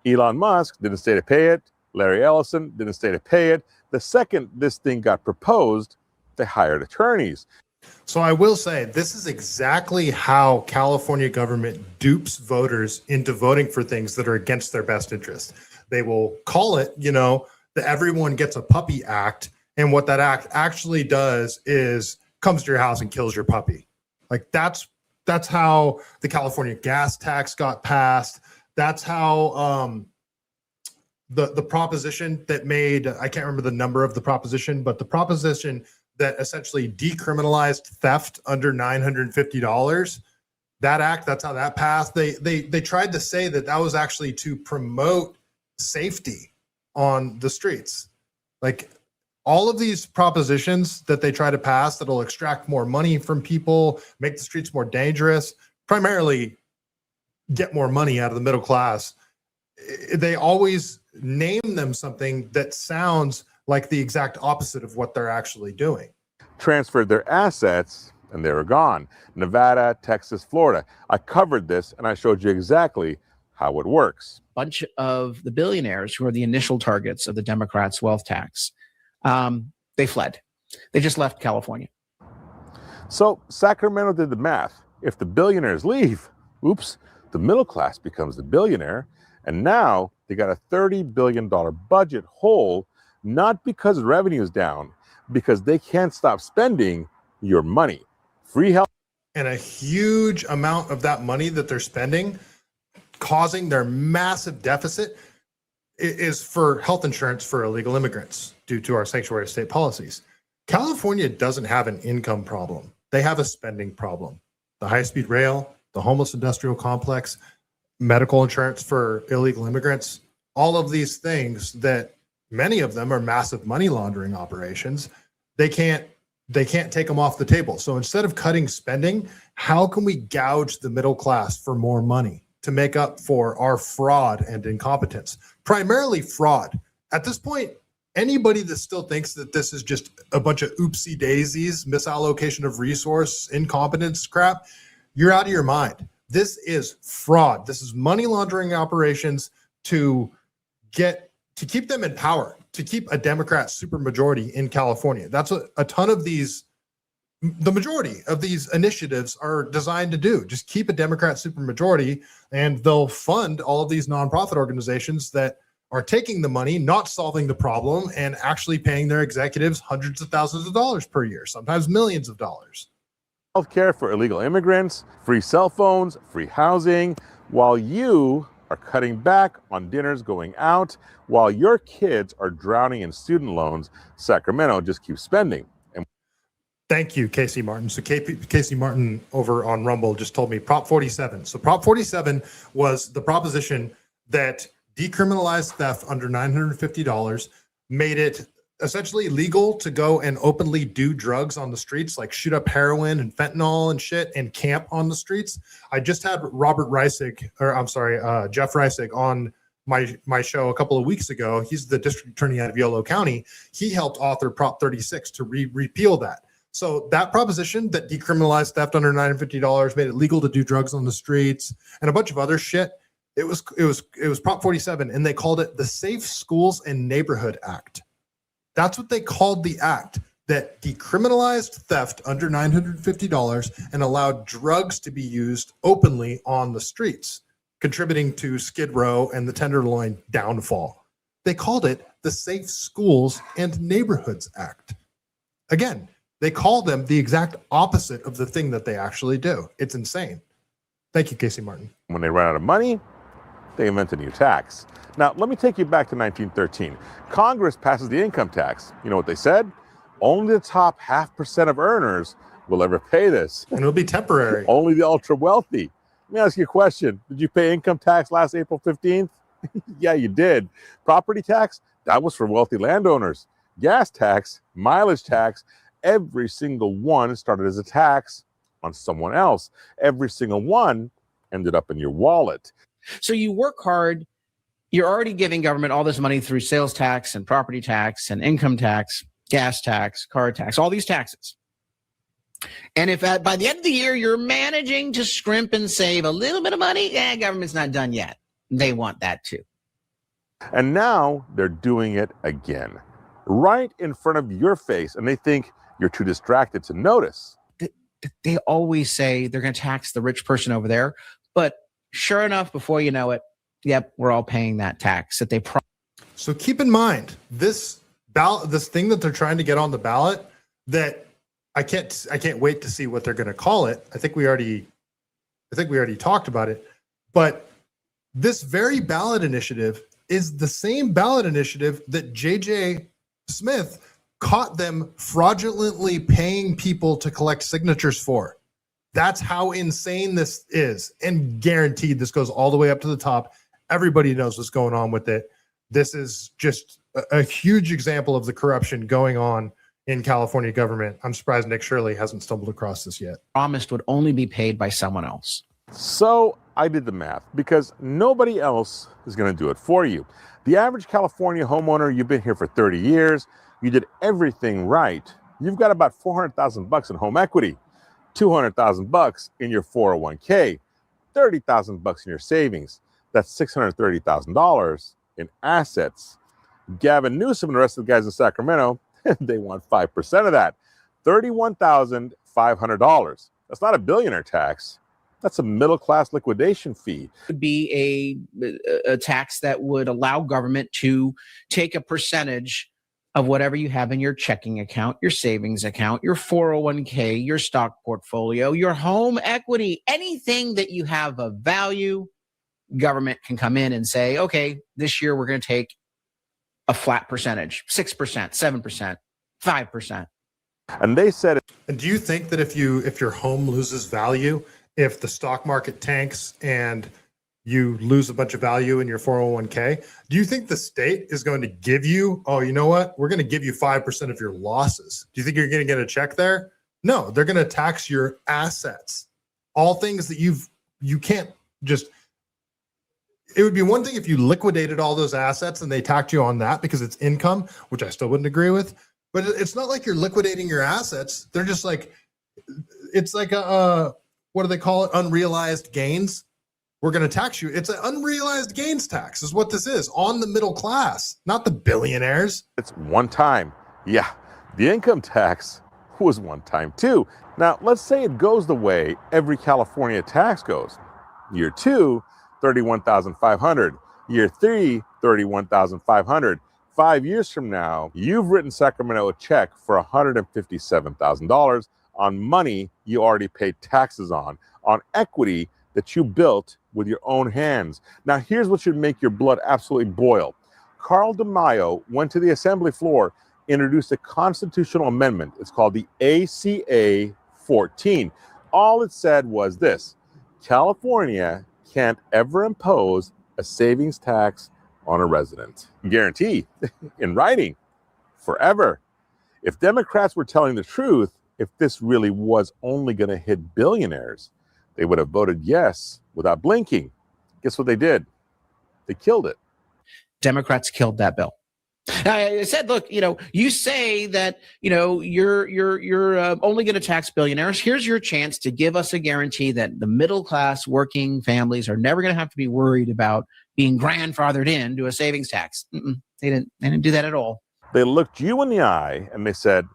Speaker 3: Elon Musk didn't stay to pay it. Larry Ellison didn't stay to pay it. The second this thing got proposed, they hired attorneys.
Speaker 5: So I will say, this is exactly how California government dupes voters into voting for things that are against their best interest. They will call it, the Everyone Gets a Puppy Act. And what that act actually does is comes to your house and kills your puppy. Like that's how the California gas tax got passed. That's how the proposition that made, I can't remember the number of the proposition, but the proposition that essentially decriminalized theft under $950, that act, that's how that passed. They tried to say that was actually to promote safety on the streets. Like, all of these propositions that they try to pass that'll extract more money from people, make the streets more dangerous, primarily get more money out of the middle class, they always name them something that sounds like the exact opposite of what they're actually doing.
Speaker 3: Transferred their assets and they were gone. Nevada, Texas, Florida. I covered this and I showed you exactly how it works.
Speaker 23: Bunch of the billionaires who are the initial targets of the Democrats' wealth tax, they fled. They just left California.
Speaker 3: So Sacramento did the math. If the billionaires leave, oops, the middle class becomes the billionaire. And now they got a $30 billion budget hole, not because revenue is down, because they can't stop spending your money. Free health.
Speaker 5: And a huge amount of that money that they're spending, causing their massive deficit, is for health insurance for illegal immigrants due to our sanctuary state policies. California doesn't have an income problem. They have a spending problem. The high-speed rail, the homeless industrial complex, medical insurance for illegal immigrants, all of these things that many of them are massive money laundering operations. They can't take them off the table. So instead of cutting spending, how can we gouge the middle class for more money to make up for our fraud and incompetence? Primarily fraud. At this point, anybody that still thinks that this is just a bunch of oopsie daisies, misallocation of resource, incompetence crap, you're out of your mind. This is fraud. This is money laundering operations to keep them in power, to keep a Democrat supermajority in California. That's what a ton of these, the majority of these initiatives are designed to do. Just keep a Democrat supermajority, and they'll fund all of these nonprofit organizations that are taking the money, not solving the problem, and actually paying their executives hundreds of thousands of dollars per year, sometimes millions of dollars.
Speaker 3: Healthcare for illegal immigrants, free cell phones, free housing, while you are cutting back on dinners going out, while your kids are drowning in student loans. Sacramento just keeps spending. And
Speaker 5: thank you, Casey Martin. So Casey Martin over on Rumble just told me Prop 47. So Prop 47 was the proposition that decriminalized theft under $950, made it essentially legal to go and openly do drugs on the streets, like shoot up heroin and fentanyl and shit, and camp on the streets. I just had Jeff Reisig on my show a couple of weeks ago. He's the district attorney out of Yolo County. He helped author Prop 36 to repeal that. So that proposition that decriminalized theft under $950, made it legal to do drugs on the streets, and a bunch of other shit. It was Prop 47, and they called it the Safe Schools and Neighborhood Act. That's what they called the act that decriminalized theft under $950 and allowed drugs to be used openly on the streets, contributing to Skid Row and the Tenderloin downfall. They called it the Safe Schools and Neighborhoods Act. Again, they call them the exact opposite of the thing that they actually do. It's insane. Thank you, Casey Martin.
Speaker 3: when they ran out of money, they invent a new tax. Now, let me take you back to 1913. Congress passes the income tax. You know what they said? Only the top 0.5% of earners will ever pay this.
Speaker 5: And it'll be temporary.
Speaker 3: Only the ultra wealthy. Let me ask you a question. Did you pay income tax last April 15th? Yeah, you did. Property tax? That was for wealthy landowners. Gas tax, mileage tax, every single one started as a tax on someone else. Every single one ended up in your wallet.
Speaker 23: So you work hard. You're already giving government all this money through sales tax and property tax and income tax, gas tax, car tax, all these taxes. And if by the end of the year you're managing to scrimp and save a little bit of money, government's not done yet. They want that too.
Speaker 3: And now they're doing it again, right in front of your face, and they think you're too distracted to notice.
Speaker 23: They always say they're going to tax the rich person over there, but sure enough, before you know it, yep, we're all paying that tax that they promised.
Speaker 5: So keep in mind this ballot, this thing that they're trying to get on the ballot, that I can't wait to see what they're going to call it. I think we already talked about it, but this very ballot initiative is the same ballot initiative that J.J. Smith caught them fraudulently paying people to collect signatures for. That's how insane this is, and guaranteed this goes all the way up to the top. Everybody knows what's going on with it. This is just a huge example of the corruption going on in California government. I'm surprised Nick Shirley hasn't stumbled across this yet.
Speaker 23: Promised would only be paid by someone else.
Speaker 3: So I did the math because nobody else is going to do it for you. The average California homeowner, you've been here for 30 years, you did everything right. You've got about $400,000 in home equity, $200,000 in your 401k, $30,000 in your savings. That's $630,000 in assets. Gavin Newsom and the rest of the guys in Sacramento, they want 5% of that. $31,000 $500. That's not a billionaire tax. That's a middle-class liquidation fee.
Speaker 23: Would be a tax that would allow government to take a percentage of whatever you have in your checking account, your savings account, your 401k, your stock portfolio, your home equity, anything that you have of value. Government can come in and say, okay, this year we're going to take a flat percentage, 6%, 7%, 5%.
Speaker 3: And they said,
Speaker 5: and do you think that if your home loses value, if the stock market tanks and you lose a bunch of value in your 401k, do you think the state is going to give you, oh, you know what? We're going to give you 5% of your losses. Do you think you're going to get a check there? No, they're going to tax your assets. All things that you can't just, it would be one thing if you liquidated all those assets and they taxed you on that because it's income, which I still wouldn't agree with. But it's not like you're liquidating your assets. They're just like, it's like what do they call it? Unrealized gains. We're going to tax you. It's an unrealized gains tax is what this is on the middle class, not the billionaires.
Speaker 3: it's one time. Yeah, the income tax was one time too. Now, let's say it goes the way every California tax goes. Year 2, $31,500. Year 3, $31,500. 5 years from now, you've written Sacramento a check for $157,000 on money you already paid taxes on equity that you built with your own hands. Now, here's what should make your blood absolutely boil. Carl DeMaio went to the assembly floor, introduced a constitutional amendment. It's called the ACA 14. All it said was this: California can't ever impose a savings tax on a resident. Guarantee in writing forever. If Democrats were telling the truth, if this really was only going to hit billionaires, they would have voted yes without blinking. Guess what they did? They killed it.
Speaker 23: Democrats killed that bill. I said, look, you say that, you're only going to tax billionaires. Here's your chance to give us a guarantee that the middle class working families are never going to have to be worried about being grandfathered into a savings tax. They didn't do that at all.
Speaker 3: They looked you in the eye and they said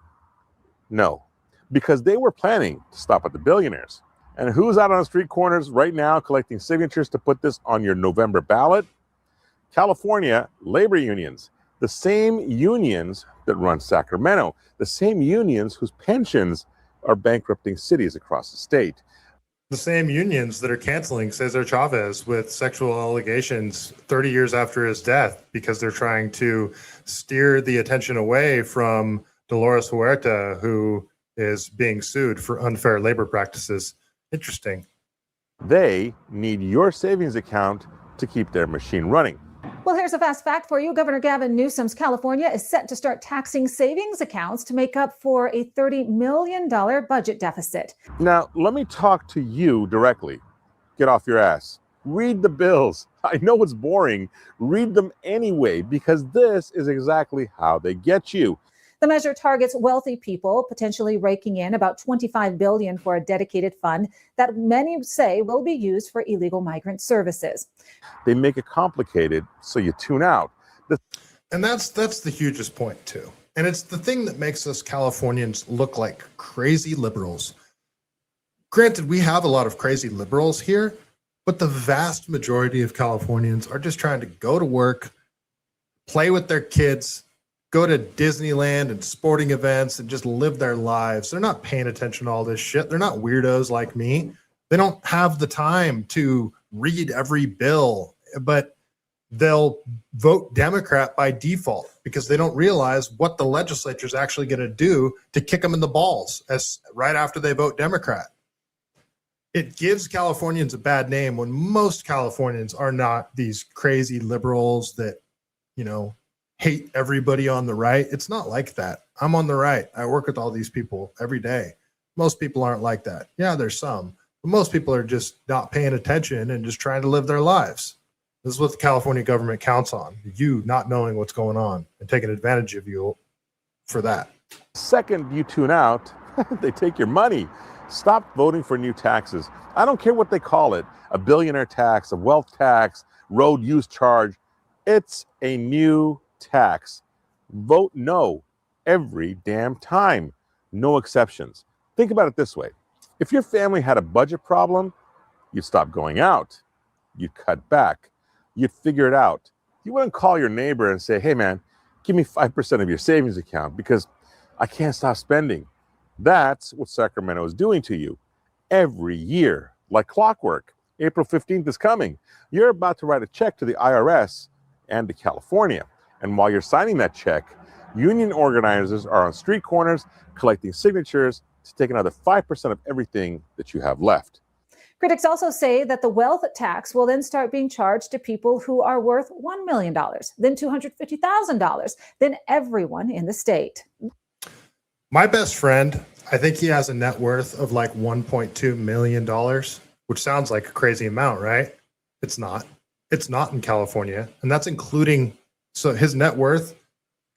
Speaker 3: no, because they were planning to stop at the billionaires. And who's out on the street corners right now collecting signatures to put this on your November ballot? California labor unions. The same unions that run Sacramento, the same unions whose pensions are bankrupting cities across the state.
Speaker 5: The same unions that are canceling Cesar Chavez with sexual allegations 30 years after his death because they're trying to steer the attention away from Dolores Huerta, who is being sued for unfair labor practices. Interesting.
Speaker 3: They need your savings account to keep their machine running.
Speaker 4: Well, here's a fast fact for you. Governor Gavin Newsom's California is set to start taxing savings accounts to make up for a $30 million budget deficit.
Speaker 3: Now, let me talk to you directly. Get off your ass. Read the bills. I know it's boring. Read them anyway, because this is exactly how they get you.
Speaker 4: The measure targets wealthy people, potentially raking in about $25 billion for a dedicated fund that many say will be used for illegal migrant services.
Speaker 3: They make it complicated, so you tune out.
Speaker 5: And that's the hugest point too. And it's the thing that makes us Californians look like crazy liberals. Granted, we have a lot of crazy liberals here, but the vast majority of Californians are just trying to go to work, play with their kids, go to Disneyland and sporting events and just live their lives. They're not paying attention to all this shit. They're not weirdos like me. They don't have the time to read every bill, but they'll vote Democrat by default because they don't realize what the legislature is actually going to do to kick them in the balls as right after they vote Democrat. It gives Californians a bad name when most Californians are not these crazy liberals that, hate everybody on the right. It's not like that. I'm on the right. I work with all these people every day. Most people aren't like that. Yeah, there's some, but most people are just not paying attention and just trying to live their lives. This is what the California government counts on, you not knowing what's going on and taking advantage of you for that.
Speaker 3: Second you tune out, they take your money. Stop voting for new taxes. I don't care what they call it, a billionaire tax, a wealth tax, road use charge. It's a new tax. Vote no every damn time. No exceptions. Think about it this way. If your family had a budget problem, you'd stop going out. You'd cut back. You'd figure it out. You wouldn't call your neighbor and say, hey man, give me 5% of your savings account because I can't stop spending. That's what Sacramento is doing to you every year, like clockwork. April 15th is coming. You're about to write a check to the IRS and to California. And while you're signing that check, union organizers are on street corners collecting signatures to take another 5% of everything that you have left.
Speaker 4: Critics also say that the wealth tax will then start being charged to people who are worth $1 million, then $250,000, then everyone in the state.
Speaker 5: My best friend, I think he has a net worth of like $1.2 million, which sounds like a crazy amount, right? It's not. It's not in California. And that's including, so his net worth,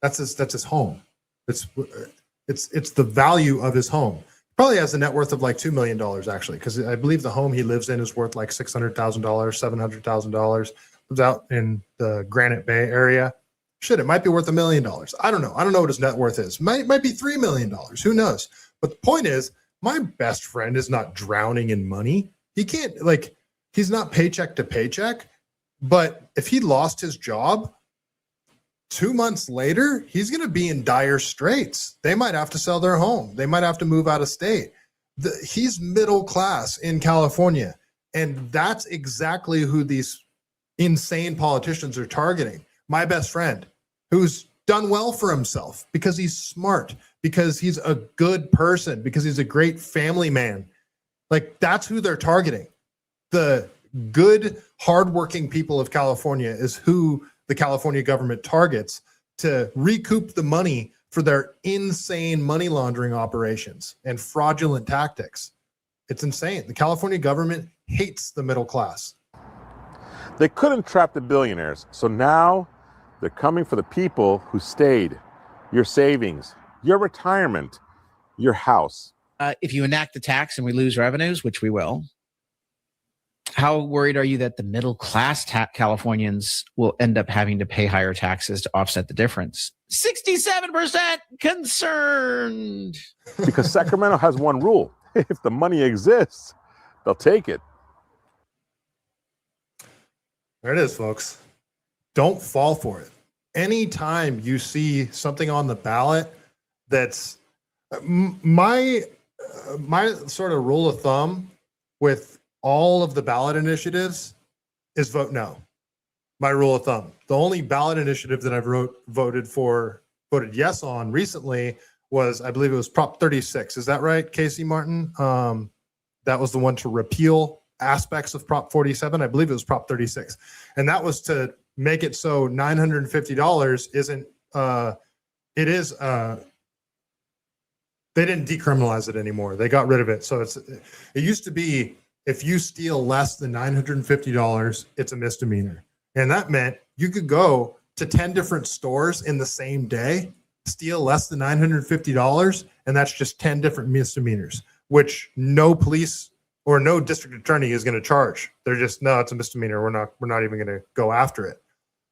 Speaker 5: that's his home. It's the value of his home. Probably has a net worth of like $2 million actually, because I believe the home he lives in is worth like $600,000, $700,000. Lives out in the Granite Bay area. Shit, it might be worth $1 million. I don't know. I don't know what his net worth is. Might be $3 million. Who knows? But the point is, my best friend is not drowning in money. He can't, like, he's not paycheck to paycheck. But if he lost his job, 2 months later, he's going to be in dire straits. They might have to sell their home. They might have to move out of state. He's middle class in California. And that's exactly who these insane politicians are targeting. My best friend, who's done well for himself because he's smart, because he's a good person, because he's a great family man. Like, that's who they're targeting. The good, hardworking people of California is who the California government targets to recoup the money for their insane money laundering operations and fraudulent tactics. It's insane. The California government hates the middle class.
Speaker 3: They couldn't trap the billionaires, so now they're coming for the people who stayed. Your savings, your retirement, your house.
Speaker 23: If you enact the tax and we lose revenues, which we will, how worried are you that the middle class Californians will end up having to pay higher taxes to offset the difference? 67% concerned.
Speaker 3: Because Sacramento has one rule. If the money exists, they'll take it.
Speaker 5: There it is, folks. Don't fall for it. Anytime you see something on the ballot that's my sort of rule of thumb with all of the ballot initiatives is vote no. My rule of thumb. The only ballot initiative that I've voted yes on recently was, I believe it was Prop 36. Is that right, Casey Martin? That was the one to repeal aspects of Prop 47. I believe it was Prop 36. And that was to make it so $950 isn't, they didn't decriminalize it anymore. They got rid of it. So it used to be, if you steal less than $950, it's a misdemeanor. And that meant you could go to 10 different stores in the same day, steal less than $950, and that's just 10 different misdemeanors, which no police or no district attorney is going to charge. They're just, no, it's a misdemeanor. We're not even going to go after it.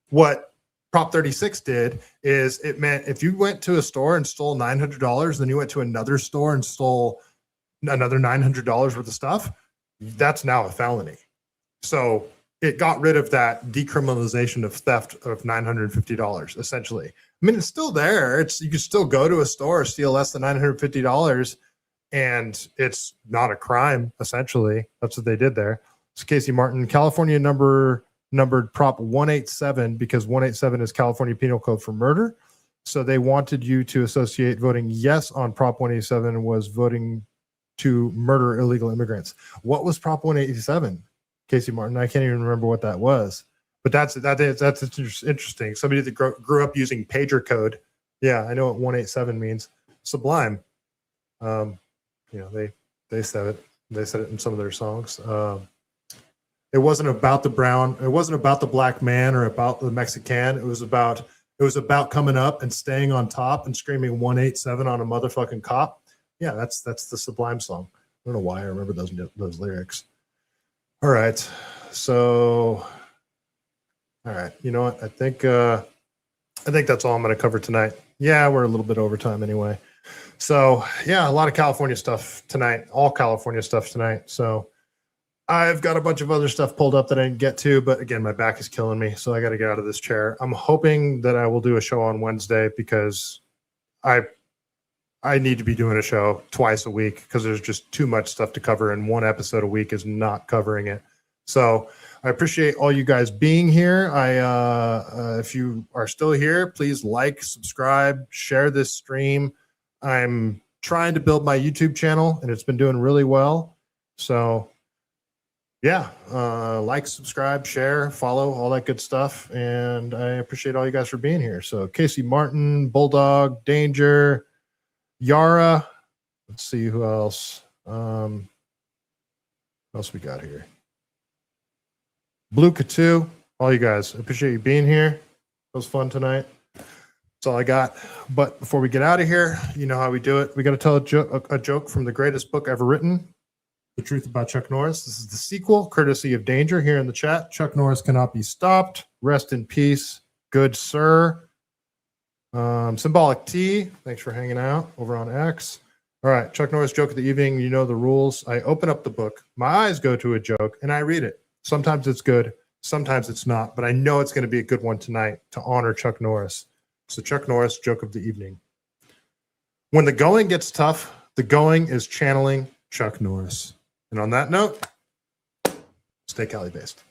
Speaker 5: What Prop 36 did is it meant if you went to a store and stole $900, then you went to another store and stole another $900 worth of stuff, that's now a felony. So it got rid of that decriminalization of theft of $950, essentially. I mean, it's still there. You can still go to a store, steal less than $950, and it's not a crime, essentially. That's what they did there. So Casey Martin, California numbered Prop 187 because 187 is California Penal Code for murder. So they wanted you to associate voting yes on Prop 187 was voting to murder illegal immigrants. What was Prop 187, Casey Martin? I can't even remember what that was. But that's interesting. Somebody that grew up using pager code. Yeah, I know what 187 means. Sublime. They said it. They said it in some of their songs. It wasn't about the brown. It wasn't about the black man or about the Mexican. It was about coming up and staying on top and screaming 187 on a motherfucking cop. Yeah, that's the Sublime song. I don't know why I remember those lyrics. All right, so you know what? I think that's all I'm going to cover tonight. Yeah, we're a little bit over time anyway. So yeah, a lot of California stuff tonight, all California stuff tonight. So I've got a bunch of other stuff pulled up that I didn't get to, but again, my back is killing me. So I got to get out of this chair. I'm hoping that I will do a show on Wednesday because I need to be doing a show twice a week because there's just too much stuff to cover, and one episode a week is not covering it. So I appreciate all you guys being here. If you are still here, please like, subscribe, share this stream. I'm trying to build my YouTube channel, and it's been doing really well. So yeah, like, subscribe, share, follow, all that good stuff. And I appreciate all you guys for being here. So Casey Martin, Bulldog, Danger, Yara. Let's see who else. What else we got here? Blue Katu, all you guys. I appreciate you being here. It was fun tonight. That's all I got. But before we get out of here, you know how we do it. We got to tell a joke from the greatest book ever written, The Truth About Chuck Norris. This is the sequel, courtesy of Danger here in the chat. Chuck Norris cannot be stopped. Rest in peace, good sir. Symbolic T, thanks for hanging out over on X. All right, Chuck Norris joke of the evening. You know the rules. I open up the book. My eyes go to a joke, and I read it. Sometimes it's good, sometimes it's not, but I know it's going to be a good one tonight to honor Chuck Norris. So Chuck Norris joke of the evening. When the going gets tough, the going is channeling Chuck Norris. And on that note, stay Cali based.